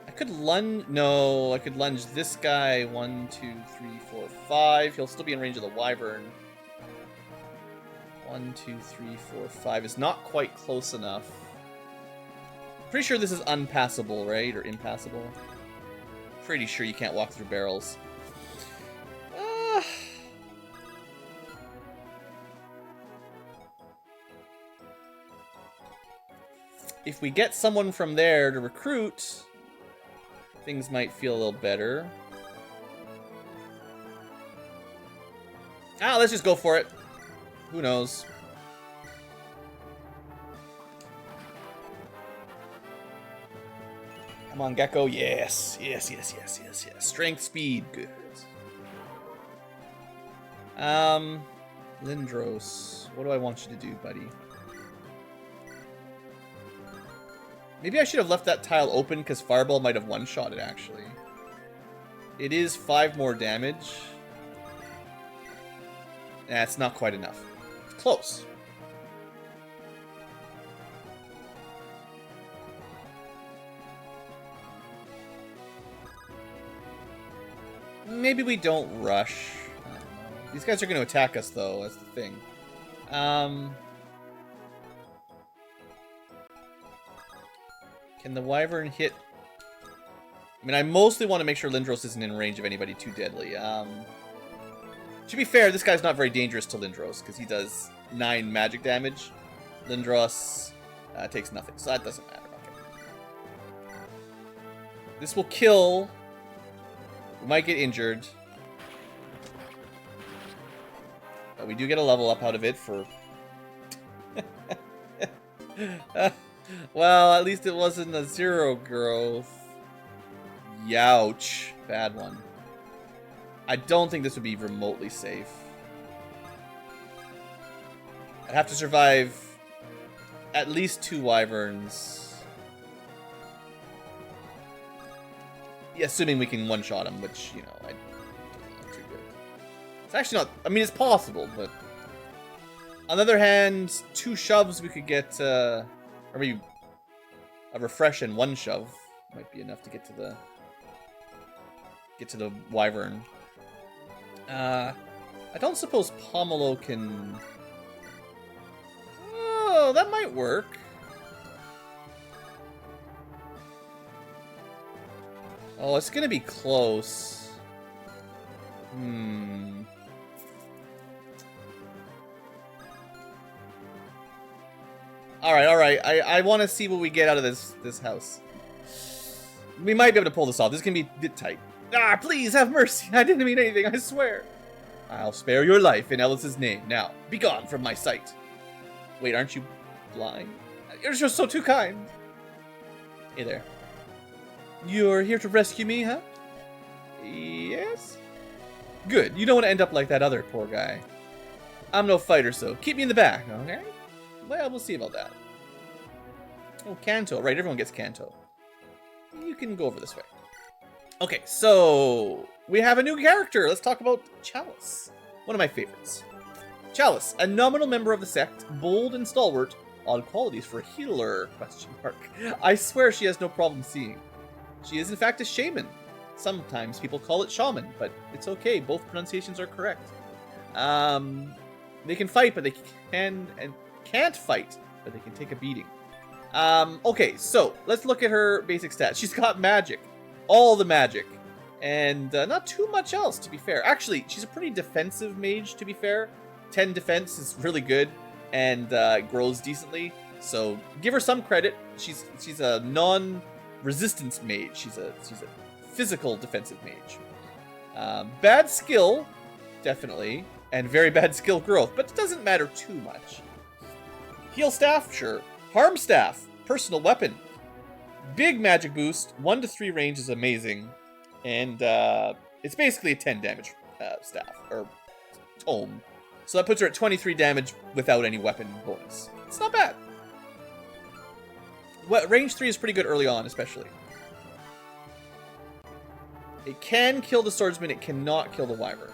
I could lunge... No, I could lunge this guy. 1, 2, 3, 4, 5. He'll still be in range of the Wyvern. 1, 2, 3, 4, 5 is not quite close enough. Pretty sure this is unpassable, right? Or impassable? Pretty sure you can't walk through barrels. If we get someone from there to recruit, things might feel a little better. Let's just go for it. Who knows? Come on, Gecko. Yes. Yes. Strength, speed. Good. Lindros. What do I want you to do, buddy? Maybe I should have left that tile open because Fireball might have one-shot it, actually. It is 5 more damage. It's not quite enough. It's close. Maybe we don't rush. I don't know. These guys are going to attack us, though. That's the thing. Can the Wyvern hit... I mean, I mostly want to make sure Lindros isn't in range of anybody too deadly. To be fair, this guy's not very dangerous to Lindros, because he does 9 magic damage. Lindros takes nothing, so that doesn't matter. Okay. This will kill. We might get injured. But we do get a level up out of it for... well, at least it wasn't a 0 growth. Youch. Bad one. I don't think this would be remotely safe. I'd have to survive at least 2 wyverns. Yeah, assuming we can one-shot him, which, you know, I don't too good. It's actually not... I mean, it's possible, but... On the other hand, 2 shoves we could get, or maybe a refresh and 1 shove might be enough to get to the wyvern. I don't suppose Pomelo can... Oh, that might work. Oh, it's gonna be close. Alright. I want to see what we get out of this house. We might be able to pull this off. This is gonna be a bit tight. Ah, please have mercy. I didn't mean anything, I swear. I'll spare your life in Ellis's name. Now, be gone from my sight. Wait, aren't you blind? You're just so too kind. Hey there. You're here to rescue me, huh? Yes? Good. You don't want to end up like that other poor guy. I'm no fighter, so keep me in the back, okay? Well, we'll see about that. Oh, Kanto. Right, everyone gets Kanto. You can go over this way. Okay, so we have a new character. Let's talk about Chalice. One of my favorites. Chalice, a nominal member of the sect, bold and stalwart, odd qualities for a healer, ? I swear she has no problem seeing. She is in fact a shaman. Sometimes people call it shaman, but it's okay. Both pronunciations are correct. They can fight, but they can't fight, but they can take a beating. Okay, so let's look at her basic stats. She's got magic. All the magic. And not too much else, to be fair. Actually, she's a pretty defensive mage, to be fair. 10 defense is really good, and grows decently. So give her some credit. She's a non-resistance mage. She's a physical defensive mage. Bad skill, definitely, and very bad skill growth, but it doesn't matter too much. Heal staff, sure. Harm staff, personal weapon. Big magic boost, 1 to 3 range is amazing, and it's basically a 10 damage staff, or tome. So that puts her at 23 damage without any weapon bonus. It's not bad. Range 3 is pretty good early on, especially. It can kill the swordsman, it cannot kill the wyvern.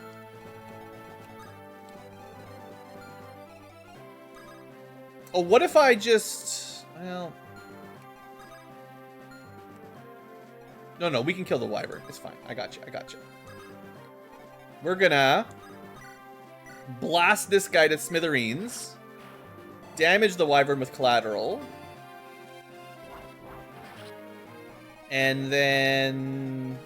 Oh, what if I just... Well... No, we can kill the wyvern. It's fine. I got you. We're gonna... blast this guy to smithereens. Damage the wyvern with collateral. And then...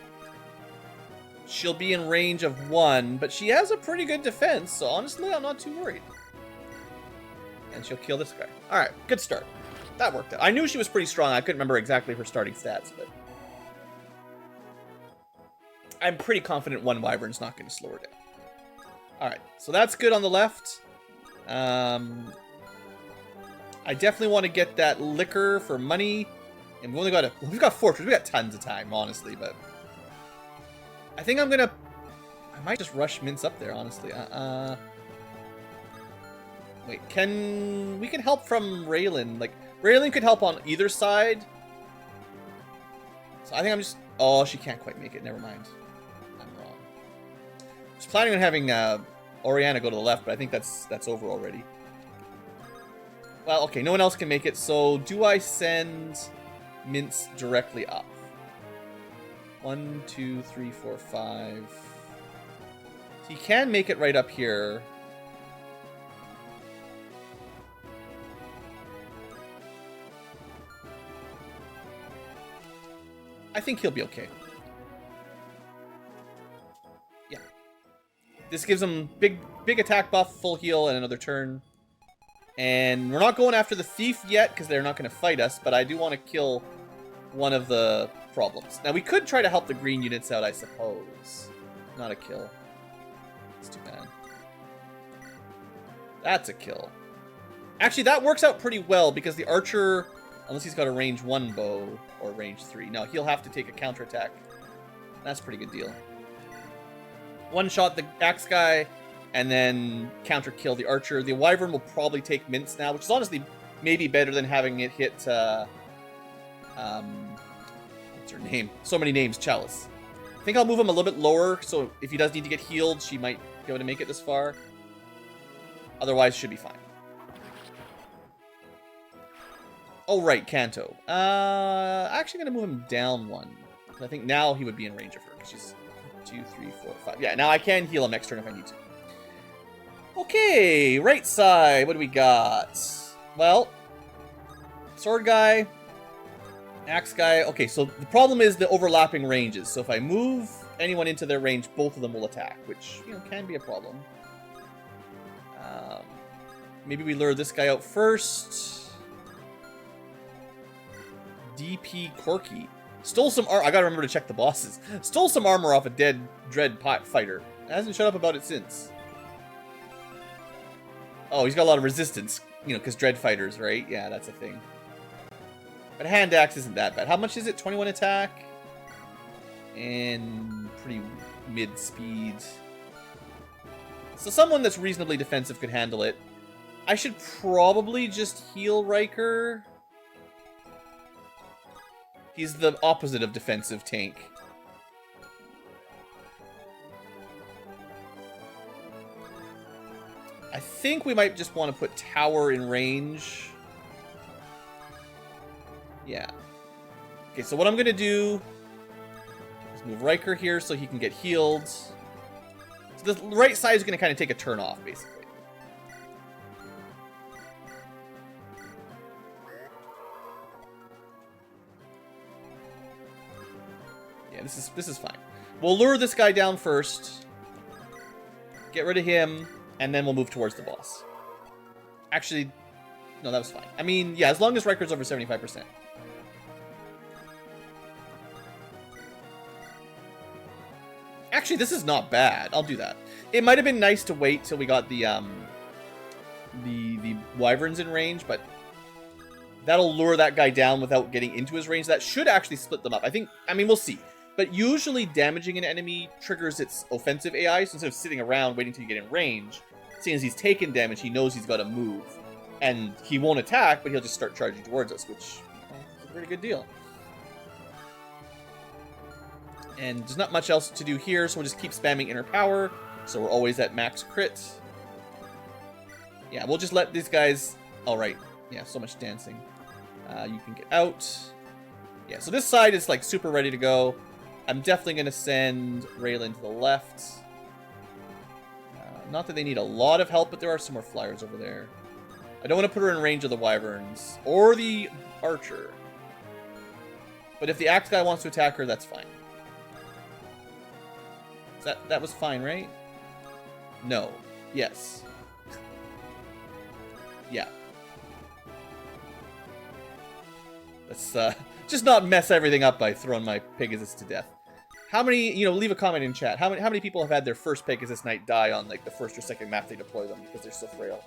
she'll be in range of 1, but she has a pretty good defense, so honestly, I'm not too worried. And she'll kill this guy. Alright, good start. That worked out. I knew she was pretty strong. I couldn't remember exactly her starting stats, but... I'm pretty confident 1 wyvern's not going to slow her down. Alright, so that's good on the left. I definitely want to get that liquor for money. And we've got fortress. We got tons of time, honestly, but... I think I might just rush Mince up there, honestly. Wait, we can help from Raylan. Like, Raylan could help on either side. So I think I'm just... Oh, she can't quite make it. Never mind. I'm wrong. I was planning on having Oriana go to the left, but I think that's over already. Well, okay, no one else can make it, so do I send Mince directly up? 1, 2, 3, 4, 5. He can make it right up here. I think he'll be okay. Yeah. This gives him big attack buff, full heal, and another turn. And we're not going after the thief yet because they're not going to fight us, but I do want to kill one of the problems. Now, we could try to help the green units out, I suppose. Not a kill. It's too bad. That's a kill. Actually, that works out pretty well because the archer, unless he's got a range 1 bow or range 3. No, he'll have to take a counterattack. That's a pretty good deal. One shot the axe guy, and then counter kill the archer. The wyvern will probably take mince now, which is honestly maybe better than having it hit, what's her name? So many names, Chalice. I think I'll move him a little bit lower, so if he does need to get healed, she might be able to make it this far. Otherwise, should be fine. Oh, right, Kanto. Actually going to move him down 1. I think now he would be in range of her. She's 2, 3, 4, 5. Yeah, now I can heal him next turn if I need to. Okay, right side. What do we got? Well, sword guy, axe guy. Okay, so the problem is the overlapping ranges. So if I move anyone into their range, both of them will attack, which, you know, can be a problem. Maybe we lure this guy out first. DP Corky. Stole some armor. I gotta remember to check the bosses. Stole some armor off a dead dread pot fighter. Hasn't shut up about it since. Oh, he's got a lot of resistance. You know, because dread fighters, right? Yeah, that's a thing. But hand axe isn't that bad. How much is it? 21 attack. And pretty mid speed. So someone that's reasonably defensive could handle it. I should probably just heal Riker. He's the opposite of defensive tank. I think we might just want to put tower in range. Yeah. Okay, so what I'm going to do is move Riker here so he can get healed. So the right side is going to kind of take a turn off, basically. Yeah, this is fine. We'll lure this guy down first. Get rid of him. And then we'll move towards the boss. Actually, no, that was fine. I mean, yeah, as long as Riker's over 75%. Actually, this is not bad. I'll do that. It might have been nice to wait till we got the wyverns in range, but that'll lure that guy down without getting into his range. That should actually split them up. I mean, we'll see. But usually damaging an enemy triggers its offensive AI, so instead of sitting around waiting till you get in range, seeing as he's taken damage, he knows he's got to move. And he won't attack, but he'll just start charging towards us, which is a pretty good deal. And there's not much else to do here, so we'll just keep spamming inner power, so we're always at max crit. Yeah, we'll just let these guys... Alright, yeah, so much dancing. You can get out. Yeah, so this side is like super ready to go. I'm definitely going to send Raylan to the left. Not that they need a lot of help, but there are some more flyers over there. I don't want to put her in range of the wyverns or the archer. But if the axe guy wants to attack her, that's fine. That was fine, right? No. Yes. Yeah. Let's just not mess everything up by throwing my Pegasus to death. How many, you know, leave a comment in chat. How many people have had their first Pegasus Knight die on, like, the first or second map they deploy them because they're so frail?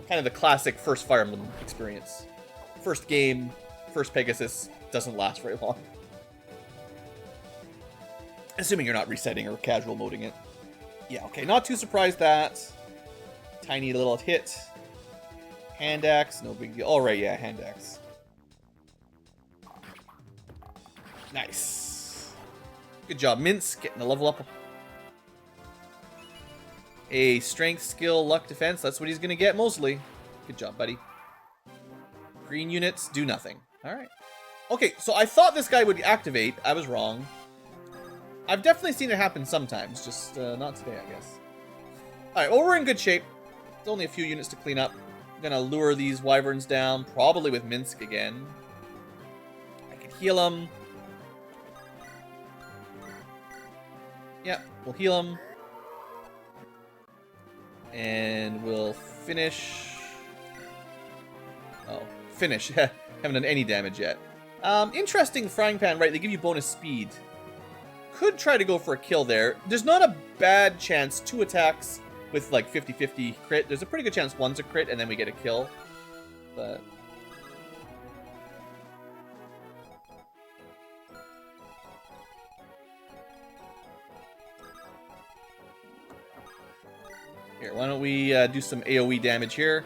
Kind of the classic first Fire Emblem experience. First game, first Pegasus, doesn't last very long. Assuming you're not resetting or casual moding it. Yeah, okay, not too surprised that. Tiny little hit. Hand axe, no big deal. Alright, yeah, hand axe. Nice. Good job, Mince, getting a level up. A strength, skill, luck, defense. That's what he's going to get mostly. Good job, buddy. Green units do nothing. Alright. Okay, so I thought this guy would activate. I was wrong. I've definitely seen it happen sometimes, just not today, I guess. Alright, well, we're in good shape. There's only a few units to clean up. I'm gonna lure these wyverns down, probably with Minsk again. I can heal them. Yep, we'll heal them. And we'll finish. Oh, finish. Haven't done any damage yet. Interesting frying pan, right? They give you bonus speed. Could try to go for a kill there. There's not a bad chance 2 attacks with like 50-50 crit. There's a pretty good chance one's a crit and then we get a kill. But here, why don't we do some AoE damage here?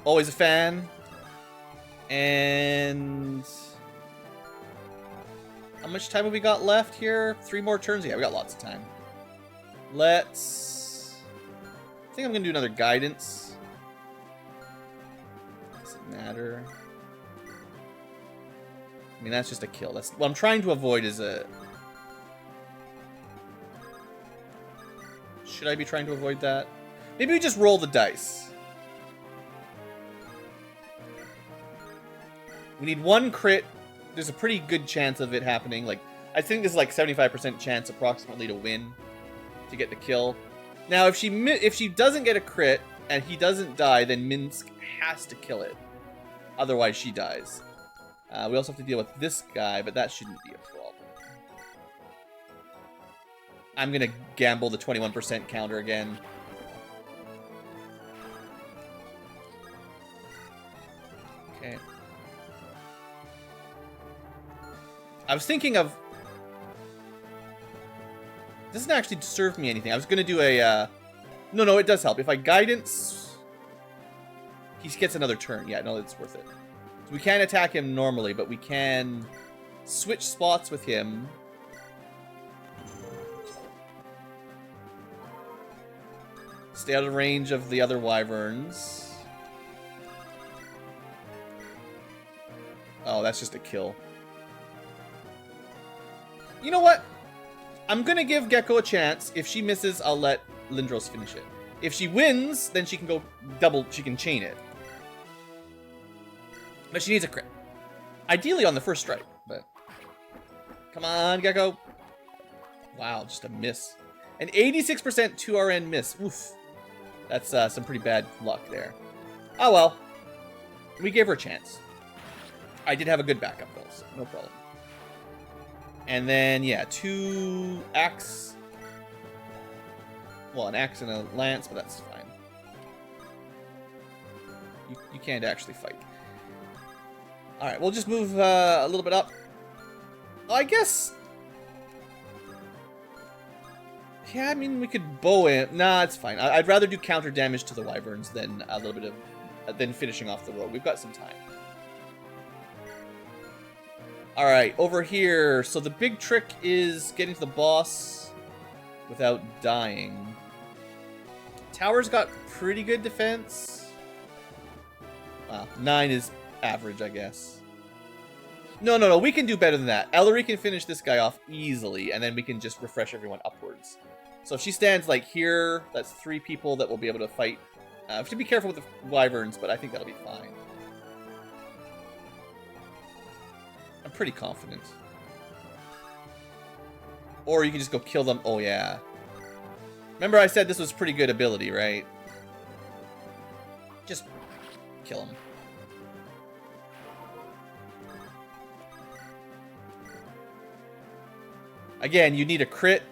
Always a fan. And how much time have we got left here? 3 more turns? Yeah, we got lots of time. I think I'm gonna do another guidance. Doesn't matter. I mean, that's just a kill. That's what I'm trying to avoid is a... Should I be trying to avoid that? Maybe we just roll the dice. We need 1 crit. There's a pretty good chance of it happening. Like, I think there's like 75% chance approximately to win, to get the kill. Now, if she doesn't get a crit and he doesn't die, then Minsk has to kill it. Otherwise, she dies. We also have to deal with this guy, but that shouldn't be a problem. I'm gonna gamble the 21% counter again. Okay. I was thinking of... It doesn't actually serve me anything. I was gonna do a... No, it does help. If I guidance... He gets another turn. Yeah, no, it's worth it. So we can't attack him normally, but we can switch spots with him. Stay out of range of the other wyverns. Oh, that's just a kill. You know what? I'm gonna give Gecko a chance. If she misses, I'll let Lindros finish it. If she wins, then she can go double, she can chain it. But she needs a crit. Ideally on the first strike, but... Come on, Gecko. Wow, just a miss. An 86% 2RN miss. Oof. That's some pretty bad luck there. Oh well. We gave her a chance. I did have a good backup though, so no problem. And then, yeah, 2 axe. Well, an axe and a lance, but that's fine. You can't actually fight. Alright, we'll just move a little bit up. I guess... Yeah, I mean, we could bow in. Nah, it's fine. I'd rather do counter damage to the wyverns than a little bit of... than finishing off the road. We've got some time. Alright, over here. So the big trick is getting to the boss without dying. Tower's got pretty good defense. Wow, 9 is average, I guess. No, we can do better than that. Ellery can finish this guy off easily, and then we can just refresh everyone upwards. So if she stands like here, that's 3 people that will be able to fight. We have to be careful with the wyverns, but I think that'll be fine. I'm pretty confident. Or you can just go kill them. Oh, yeah. Remember I said this was pretty good ability, right? Just kill them. Again, you need a crit.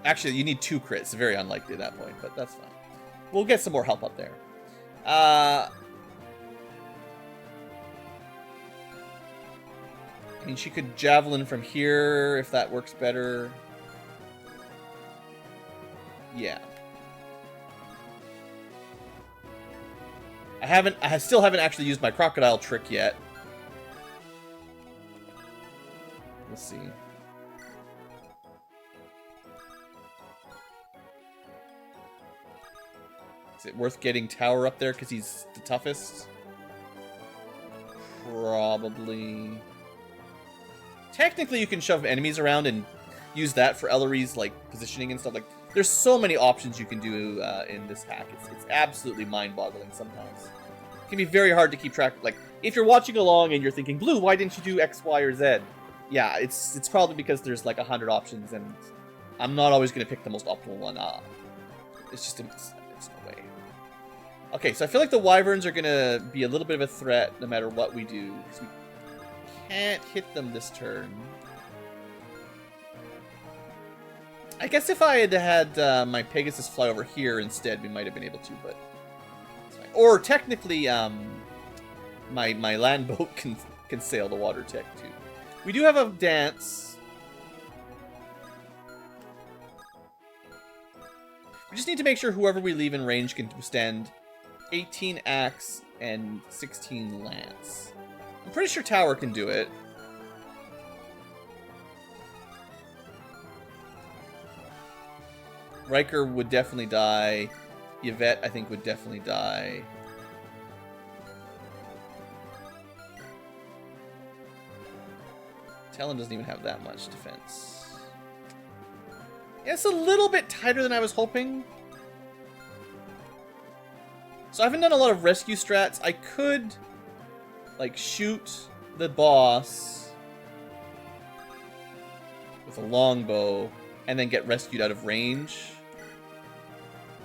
Actually, you need 2 crits. Very unlikely at that point, but that's fine. We'll get some more help up there. I mean, she could javelin from here if that works better. Yeah. I still haven't actually used my crocodile trick yet. We'll see. Is it worth getting Tower up there because he's the toughest? Probably. Technically, you can shove enemies around and use that for Ellery's like positioning and stuff. Like, there's so many options you can do in this hack. It's absolutely mind-boggling sometimes. It can be very hard to keep track. Like, if you're watching along and you're thinking, Blue, why didn't you do X, Y, or Z? Yeah, it's probably because there's like 100 options and I'm not always going to pick the most optimal one. It's just it's no way. Okay, so I feel like the wyverns are going to be a little bit of a threat no matter what we do. Because we can't hit them this turn. I guess if I had my Pegasus fly over here instead, we might have been able to, but it's fine. Or technically, my land boat can sail the water tech too. We do have a dance. We just need to make sure whoever we leave in range can withstand 18 axe and 16 lance. I'm pretty sure Tower can do it. Riker would definitely die. Yvette, I think, would definitely die. Talon doesn't even have that much defense. Yeah, it's a little bit tighter than I was hoping. So I haven't done a lot of rescue strats. I could, like, shoot the boss with a longbow and then get rescued out of range.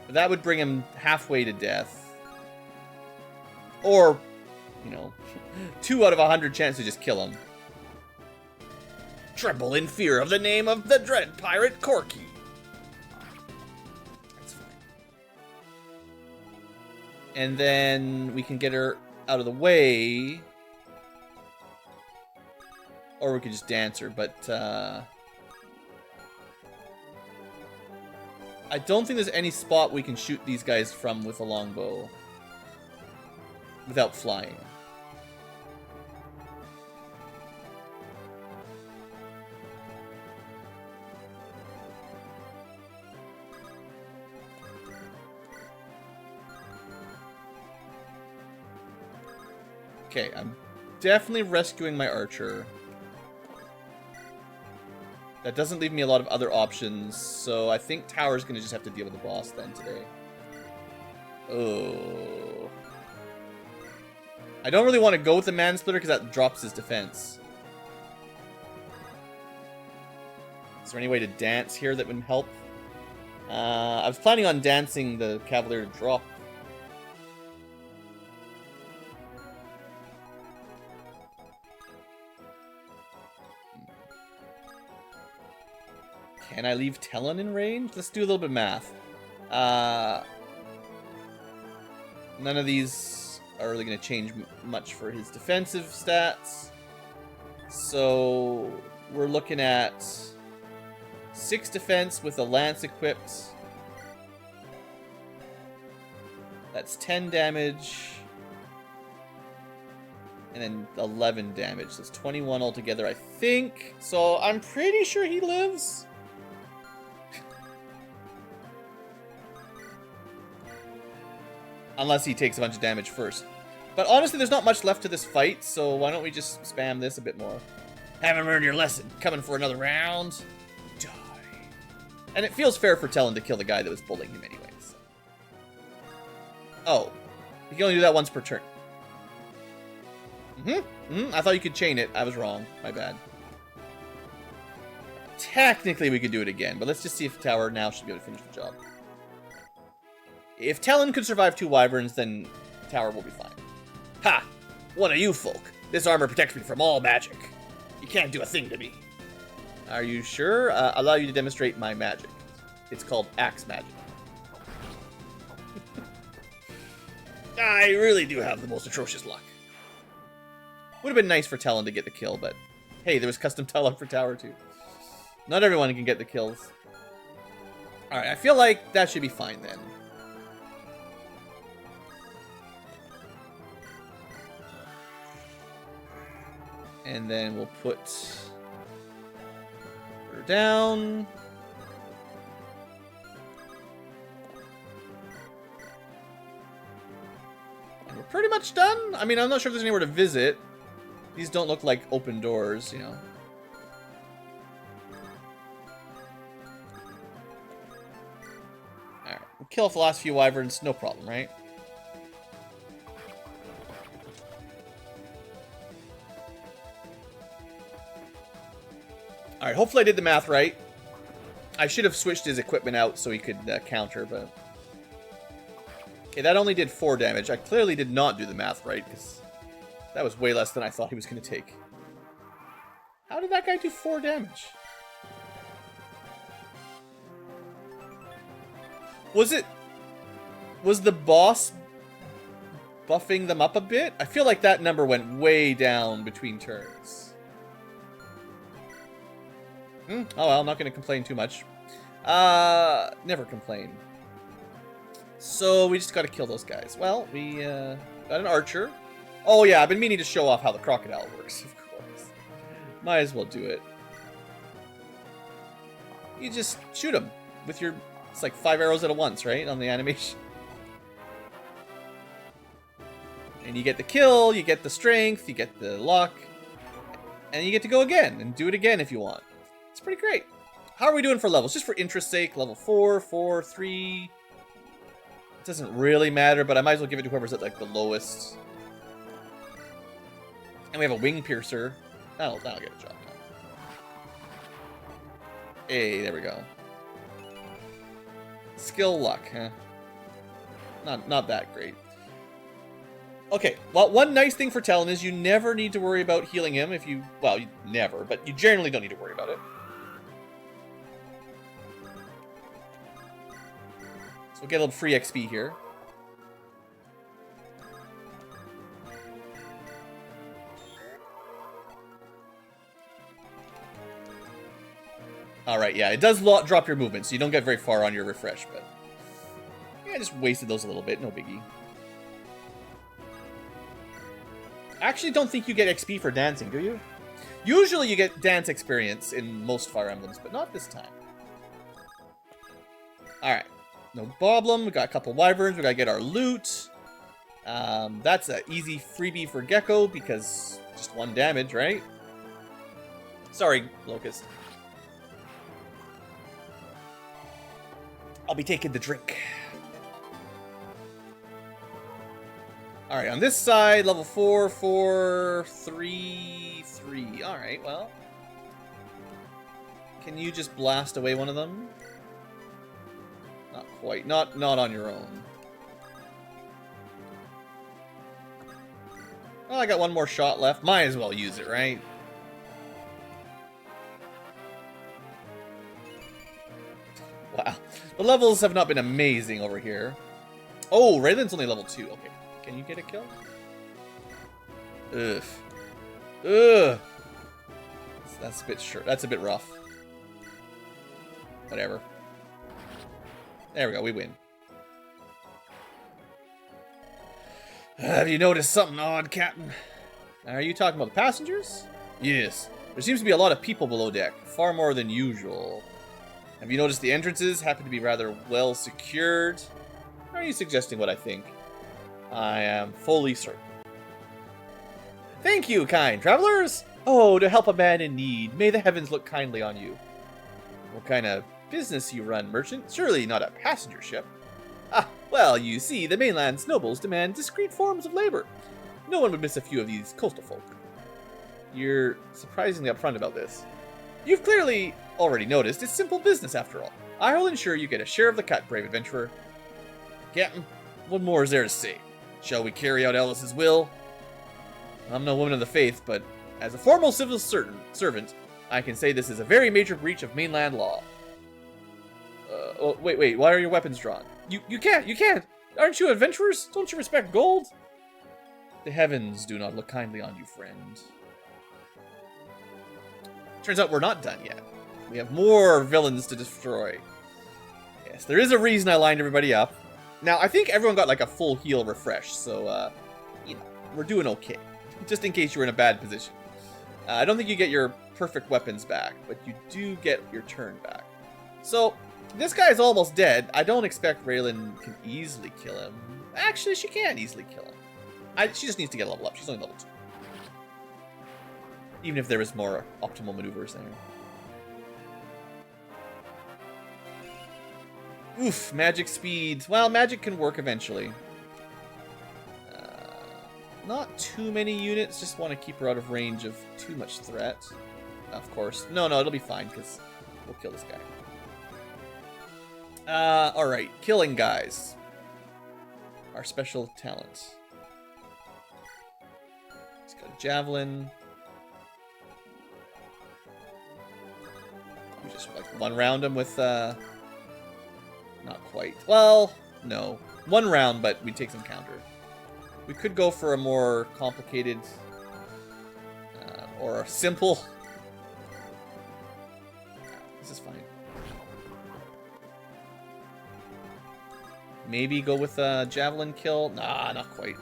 But that would bring him halfway to death. Or, you know, 2 out of 100 chance to just kill him. Tremble in fear of the name of the dread pirate Corky. That's fine. And then we can get her out of the way. Or we could just dance her, but I don't think there's any spot we can shoot these guys from with a longbow without flying. Okay, I'm definitely rescuing my archer. That doesn't leave me a lot of other options, so I think Tower's gonna just have to deal with the boss then today. Oh. I don't really want to go with the Mansplitter because that drops his defense. Is there any way to dance here that would help? I was planning on dancing the Cavalier to drop. Can I leave Talon in range? Let's do a little bit of math. None of these are really going to change much for his defensive stats. So we're looking at 6 defense with a lance equipped. That's 10 damage. And then 11 damage. So it's 21 altogether, I think. So I'm pretty sure he lives. Unless he takes a bunch of damage first. But honestly, there's not much left to this fight, so why don't we just spam this a bit more? Haven't learned your lesson. Coming for another round? Die. And it feels fair for Talon to kill the guy that was bullying him anyways. Oh. You can only do that once per turn. I thought you could chain it. I was wrong. My bad. Technically, we could do it again, but let's just see if Tower now should be able to finish the job. If Talon could survive 2 wyverns, then Tower will be fine. Ha! One of you folk. This armor protects me from all magic. You can't do a thing to me. Are you sure? Allow you to demonstrate my magic. It's called axe magic. I really do have the most atrocious luck. Would have been nice for Talon to get the kill, but hey, there was custom Talon for Tower too. Not everyone can get the kills. Alright, I feel like that should be fine then. And then we'll put her down. And we're pretty much done. I mean, I'm not sure if there's anywhere to visit. These don't look like open doors, you know. Alright, we'll kill off the last few wyverns, no problem, right? Alright, hopefully I did the math right. I should have switched his equipment out so he could counter, but... Okay, that only did 4 damage. I clearly did not do the math right, because that was way less than I thought he was going to take. How did that guy do 4 damage? Was the boss buffing them up a bit? I feel like that number went way down between turns. Oh well, I'm not going to complain too much. Never complain. So we just got to kill those guys. Well, we got an archer. Oh yeah, I've been meaning to show off how the crocodile works, of course. Might as well do it. You just shoot him with your... It's like 5 arrows at once, right? On the animation. And you get the kill, you get the strength, you get the luck. And you get to go again and do it again if you want. It's pretty great. How are we doing for levels? Just for interest's sake, level 4, 4, 3. It doesn't really matter, but I might as well give it to whoever's at like the lowest. And we have a wing piercer. That'll get a job done. Hey, there we go. Skill luck, huh? Not that great. Okay, well, one nice thing for Talon is you never need to worry about healing him if you... Well, you never, but you generally don't need to worry about it. So we'll get a little free XP here. Alright, yeah, it does drop your movement, so you don't get very far on your refresh, but... Yeah, I just wasted those a little bit, no biggie. I actually don't think you get XP for dancing, do you? Usually you get dance experience in most Fire Emblems, but not this time. Alright, no problem. We got a couple wyverns, we gotta get our loot. That's an easy freebie for Gecko, because just 1 damage, right? Sorry, Locust. I'll be taking the drink. Alright, on this side, level 4, 4, 3, 3. Alright, well. Can you just blast away one of them? Not quite. Not on your own. Well, I got 1 more shot left. Might as well use it, right? Wow. The levels have not been amazing over here. Oh, Raylan's only level 2. Okay. Can you get a kill? Ugh. Ugh. That's a bit short. That's a bit rough. Whatever. There we go. We win. Have you noticed something odd, Captain? Are you talking about the passengers? Yes. There seems to be a lot of people below deck. Far more than usual. Have you noticed the entrances happen to be rather well secured? Are you suggesting what I think? I am fully certain. Thank you, kind travelers! Oh, to help a man in need, may the heavens look kindly on you. What kind of business you run, merchant? Surely not a passenger ship. Ah, well, you see, the mainland's nobles demand discreet forms of labor. No one would miss a few of these coastal folk. You're surprisingly upfront about this. You've clearly already noticed it's simple business after all. I will ensure you get a share of the cut, brave adventurer. Captain, what more is there to say? Shall we carry out Alice's will? I'm no woman of the faith, but as a formal civil servant, I can say this is a very major breach of mainland law. Oh, wait, why are your weapons drawn? You can't! Aren't you adventurers? Don't you respect gold? The heavens do not look kindly on you, friend. Turns out we're not done yet. We have more villains to destroy. Yes, there is a reason I lined everybody up. Now, I think everyone got like a full heal refresh, so, you know, we're doing okay. Just in case you were in a bad position. I don't think you get your perfect weapons back, but you do get your turn back. So, this guy is almost dead. I don't expect Raylan can easily kill him. Actually, she can easily kill him. She just needs to get a level up. She's only level 2. Even if there is more optimal maneuvers there. Oof, magic speed. Well, magic can work eventually. Not too many units. Just want to keep her out of range of too much threat. Of course. No, it'll be fine, because we'll kill this guy. Alright. Killing guys. Our special talent. Let's go javelin. We just like one round him with not quite. Well, no. One round, but we take some counter. We could go for a more complicated or a simple. This is fine. Maybe go with a javelin kill. Nah, not quite.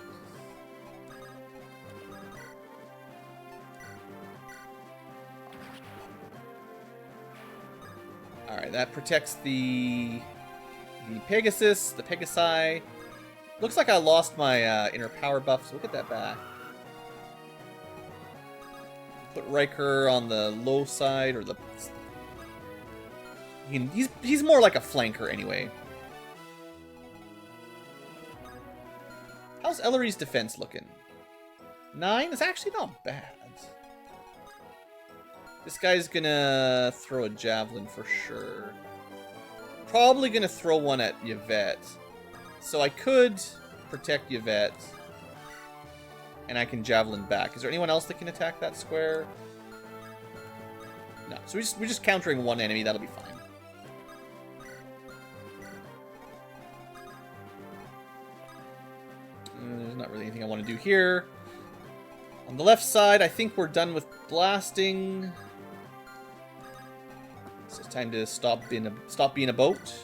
Alright, that protects the Pegasus, the Pegasi. Looks like I lost my inner power buff, so we'll get that back. Put Riker on the low side, or the... He's more like a flanker anyway. How's Ellery's defense looking? 9 is actually not bad. This guy's gonna throw a javelin for sure. Probably gonna throw one at Yvette. So I could protect Yvette. And I can javelin back. Is there anyone else that can attack that square? No. So we're just countering one enemy. That'll be fine. There's not really anything I want to do here. On the left side, I think we're done with blasting. So it's time to stop being a boat.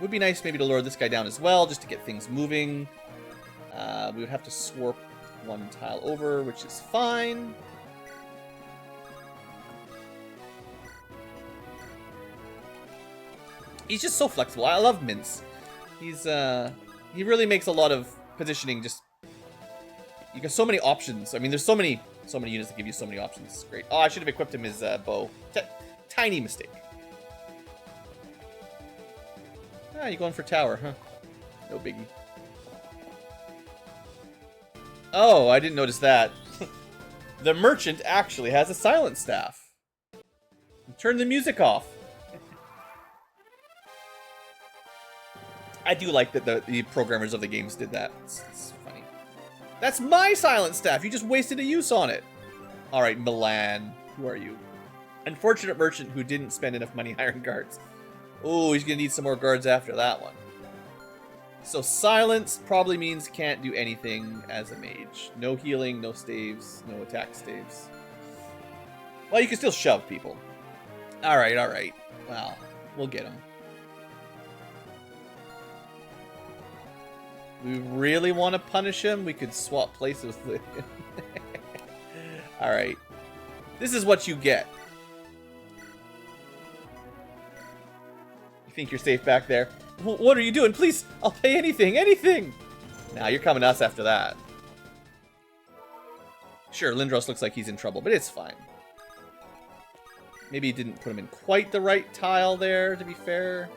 Would be nice maybe to lower this guy down as well, just to get things moving. We would have to swarp one tile over, which is fine. He's just so flexible. I love Mince. He really makes a lot of positioning just... You got so many options. I mean, there's so many units that give you so many options. It's great. Oh, I should have equipped him his bow. Tiny mistake. Ah, you going for tower, huh? No biggie. Oh, I didn't notice that. The merchant actually has a silent staff. Turn the music off. I do like that the programmers of the games did that. It's funny. That's my silent staff. You just wasted a use on it. All right, Milan. Who are you? Unfortunate merchant who didn't spend enough money hiring guards. Oh, he's going to need some more guards after that one. So silence probably means can't do anything as a mage. No healing, no staves, no attack staves. Well, you can still shove people. All right, all right. Well, we'll get him. We really want to punish him? We could swap places with him. Alright. This is what you get. You think you're safe back there? What are you doing? Please, I'll pay anything, anything! Nah, you're coming to us after that. Sure, Lindros looks like he's in trouble, but it's fine. Maybe he didn't put him in quite the right tile there, to be fair.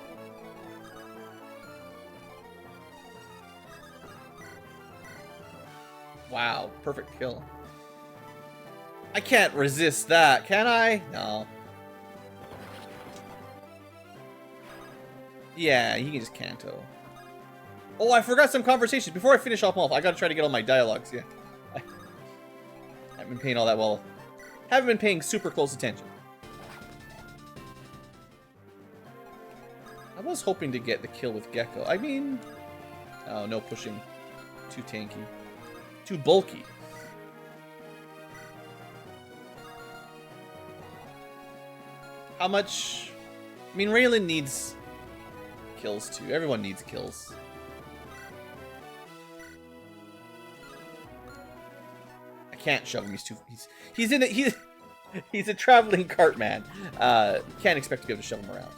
Wow, perfect kill. I can't resist that, can I? No. Yeah, he can just canto. Oh, I forgot some conversations. Before I finish off, I gotta try to get all my dialogues. Yeah. I haven't been paying all that well. Haven't been paying super close attention. I was hoping to get the kill with Gecko. I mean... Oh, no pushing. Too tanky. Too bulky. How much... I mean, Raylan needs kills too. Everyone needs kills. I can't shove him. He's too... He's in a... He's a traveling cart man. Can't expect to be able to shove him around.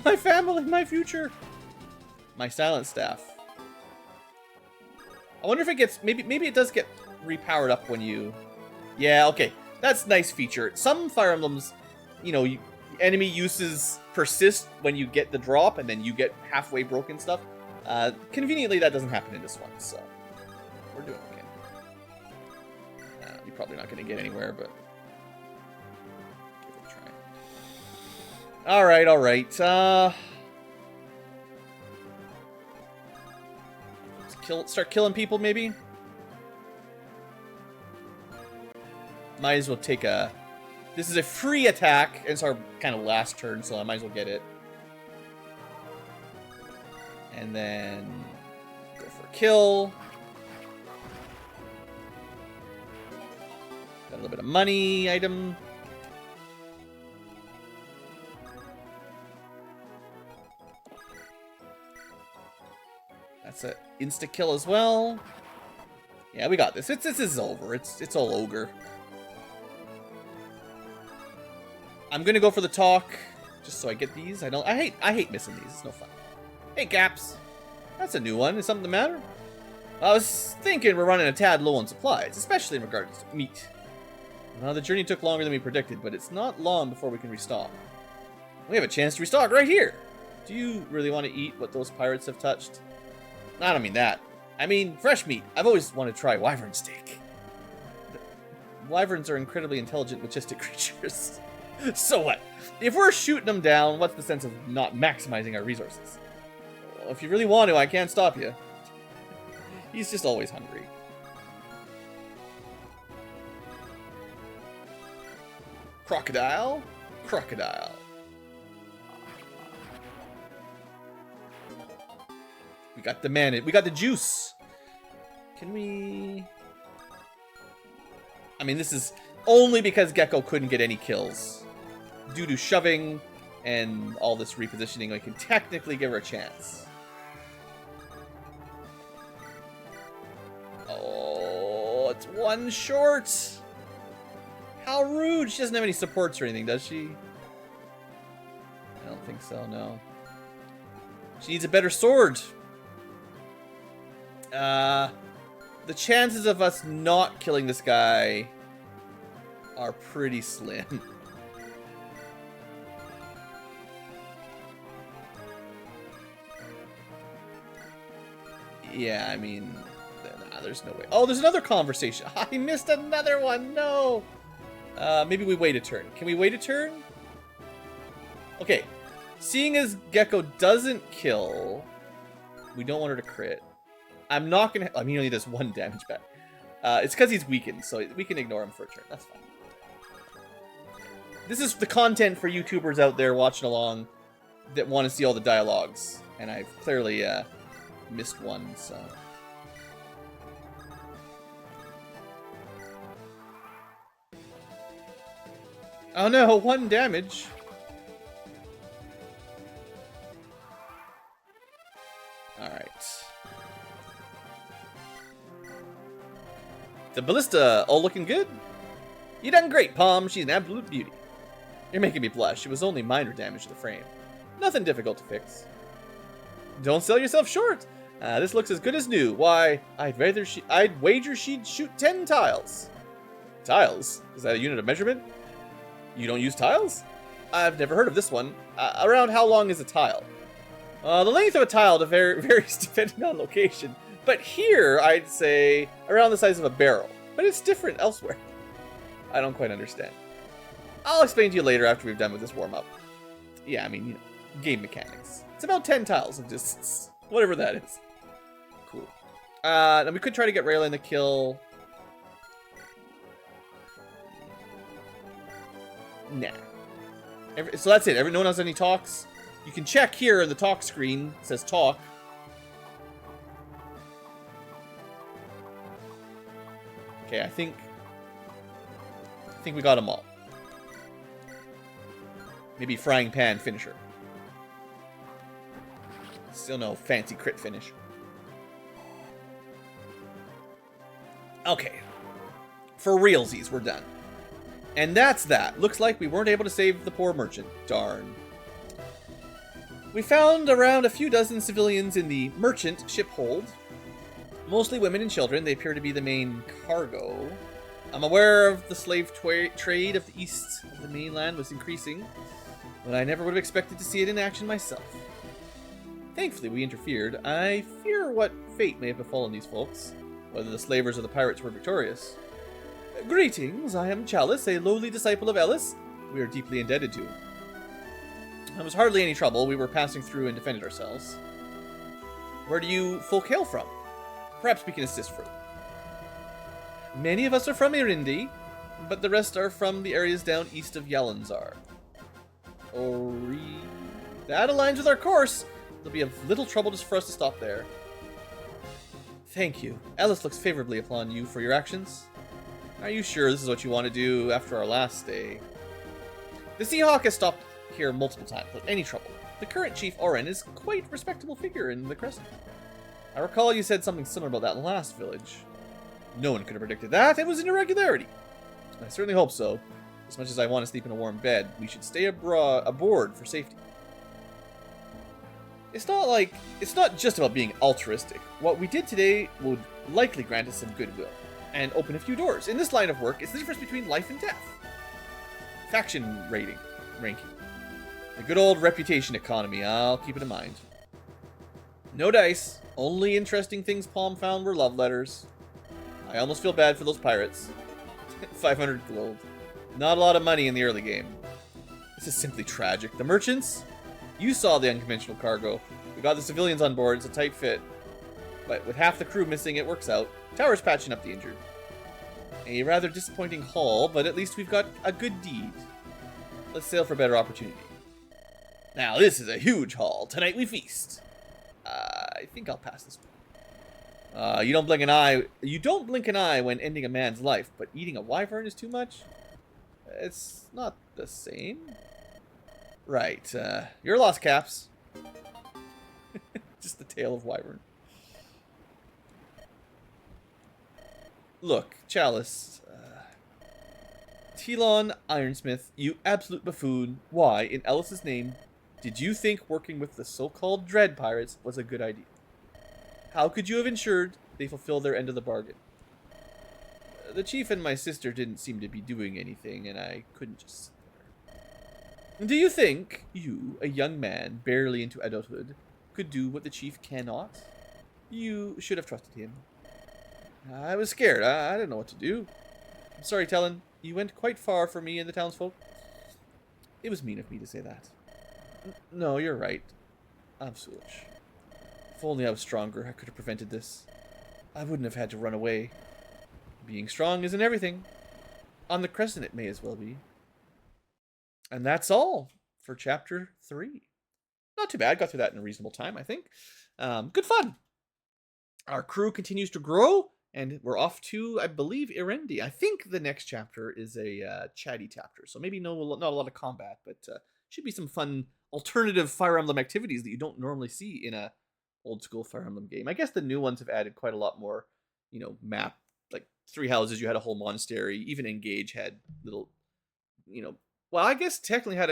My family, my future. My silent staff. I wonder if it gets... Maybe it does get repowered up when you... Yeah, okay. That's a nice feature. Some Fire Emblems, you know, enemy uses persist when you get the drop, and then you get halfway broken stuff. Conveniently, that doesn't happen in this one, so... We're doing okay. You're probably not going to get anywhere, but... Give it a try. Alright, alright. Start killing people, maybe? Might as well take a... This is a free attack. It's our kind of last turn, so I might as well get it. And then... Go for a kill. Got a little bit of money item. That's an insta-kill as well. Yeah, we got this. This is over. It's all ogre. I'm gonna go for the talk, just so I get these. I hate missing these. It's no fun. Hey, Gaps. That's a new one. Is something the matter? I was thinking we're running a tad low on supplies, especially in regards to meat. Well, the journey took longer than we predicted, but it's not long before we can restock. We have a chance to restock right here. Do you really want to eat what those pirates have touched? I don't mean that. I mean fresh meat. I've always wanted to try wyvern steak. Wyverns are incredibly intelligent, majestic creatures. So what? If we're shooting them down, what's the sense of not maximizing our resources? Well, if you really want to, I can't stop you. He's just always hungry. Crocodile? Crocodile. We got the man. We got the juice. Can we... I mean, this is only because Gecko couldn't get any kills. Due to shoving and all this repositioning, I can technically give her a chance. Oh, it's one short. How rude. She doesn't have any supports or anything, does she? I don't think so, no. She needs a better sword. The chances of us not killing this guy are pretty slim. Yeah, I mean, nah, there's no way. Oh, there's another conversation. I missed another one. No. Maybe we wait a turn. Can we wait a turn? Okay. Seeing as Gecko doesn't kill, we don't want her to crit. I'm not gonna. I mean, he only does 1 damage back. It's because he's weakened, so we can ignore him for a turn. That's fine. This is the content for YouTubers out there watching along that want to see all the dialogues, and I've clearly missed one, so. Oh no, 1 damage. Alright. The ballista all looking good? You done great, Palm. She's an absolute beauty. You're making me blush. It was only minor damage to the frame. Nothing difficult to fix. Don't sell yourself short. This looks as good as new. Why, I'd wager she'd shoot 10 tiles. Tiles? Is that a unit of measurement? You don't use tiles? I've never heard of this one. Around how long is a tile? The length of a tile varies depending on location. But here, I'd say around the size of a barrel. But it's different elsewhere. I don't quite understand. I'll explain to you later after we've done with this warm-up. Yeah, I mean, you know, game mechanics. It's about 10 tiles of distance. Whatever that is. Cool. Now we could try to get Raylan the kill. Nah. So that's it. No one has any talks. You can check here in the talk screen. It says talk. Okay, I think we got them all. Maybe frying pan finisher. Still no fancy crit finish. Okay. For realsies, we're done. And that's that. Looks like we weren't able to save the poor merchant. Darn. We found around a few dozen civilians in the merchant ship hold. Mostly women and children. They appear to be the main cargo. I'm aware of the slave trade of the east of the mainland was increasing, but I never would have expected to see it in action myself. Thankfully, we interfered. I fear what fate may have befallen these folks, whether the slavers or the pirates were victorious. Greetings, I am Chalice, a lowly disciple of Ellis. We are deeply indebted to him. There was hardly any trouble. We were passing through and defended ourselves. Where do you folk hail from? Perhaps we can assist further. Many of us are from Irindi, but the rest are from the areas down east of Yalanzar. That aligns with our course. There'll be of little trouble just for us to stop there. Thank you. Ellis looks favorably upon you for your actions. Are you sure this is what you want to do after our last stay? The Seahawk has stopped here multiple times without any trouble. The current chief, Oren, is quite a respectable figure in the Crescent. I recall you said something similar about that last village. No one could have predicted that. It was an irregularity. I certainly hope so. As much as I want to sleep in a warm bed, we should stay aboard for safety. It's not just about being altruistic. What we did today would likely grant us some goodwill and open a few doors. In this line of work, it's the difference between life and death. Faction ranking. The good old reputation economy, I'll keep it in mind. No dice. Only interesting things Palm found were love letters. I almost feel bad for those pirates. 500 gold. Not a lot of money in the early game. This is simply tragic. The merchants? You saw the unconventional cargo. We got the civilians on board. It's a tight fit. But with half the crew missing, it works out. Tower's patching up the injured. A rather disappointing haul, but at least we've got a good deed. Let's sail for better opportunity. Now, this is a huge haul. Tonight we feast. I think I'll pass this one. You don't blink an eye when ending a man's life, but eating a wyvern is too much? It's not the same. Right, you're lost, Caps. Just the tail of wyvern. Look, Chalice. Telon Ironsmith, you absolute buffoon. Why, in Ellis's name, did you think working with the so-called Dread Pirates was a good idea? How could you have ensured they fulfill their end of the bargain? The chief and my sister didn't seem to be doing anything, and I couldn't just sit there. Do you think you, a young man barely into adulthood, could do what the chief cannot? You should have trusted him. I was scared. I didn't know what to do. I'm sorry, Tellan. You went quite far for me and the townsfolk. It was mean of me to say that. No, you're right. I'm foolish. If only I was stronger, I could have prevented this. I wouldn't have had to run away. Being strong isn't everything. On the Crescent, it may as well be. And that's all for Chapter 3. Not too bad. Got through that in a reasonable time, I think. Good fun. Our crew continues to grow, and we're off to, I believe, Irendi. I think the next chapter is a chatty chapter, so maybe not a lot of combat, but should be some fun alternative Fire Emblem activities that you don't normally see in a old school Fire Emblem game. I guess the new ones have added quite a lot more, map. Like 3 houses, you had a whole monastery. Even Engage had little, well, I guess technically had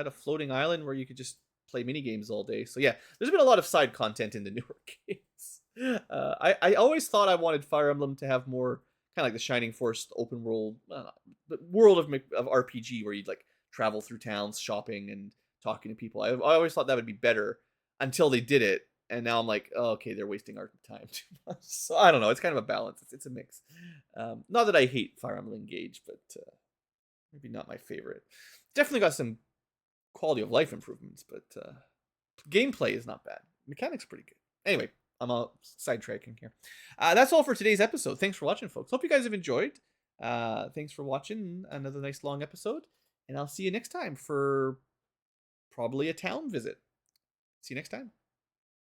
a floating island where you could just play mini games all day. So yeah, there's been a lot of side content in the newer games. I always thought I wanted Fire Emblem to have more kind of like the Shining Force open world, the world of RPG where you'd like travel through towns, shopping and talking to people. I always thought that would be better until they did it. And now I'm like, oh, okay, they're wasting our time too much. So I don't know. It's kind of a balance. It's a mix. Not that I hate Fire Emblem Engage, but maybe not my favorite. Definitely got some quality of life improvements, but gameplay is not bad. Mechanics pretty good. Anyway, I'm sidetracking here. That's all for today's episode. Thanks for watching, folks. Hope you guys have enjoyed. Thanks for watching another nice long episode. And I'll see you next time for probably a town visit. See you next time.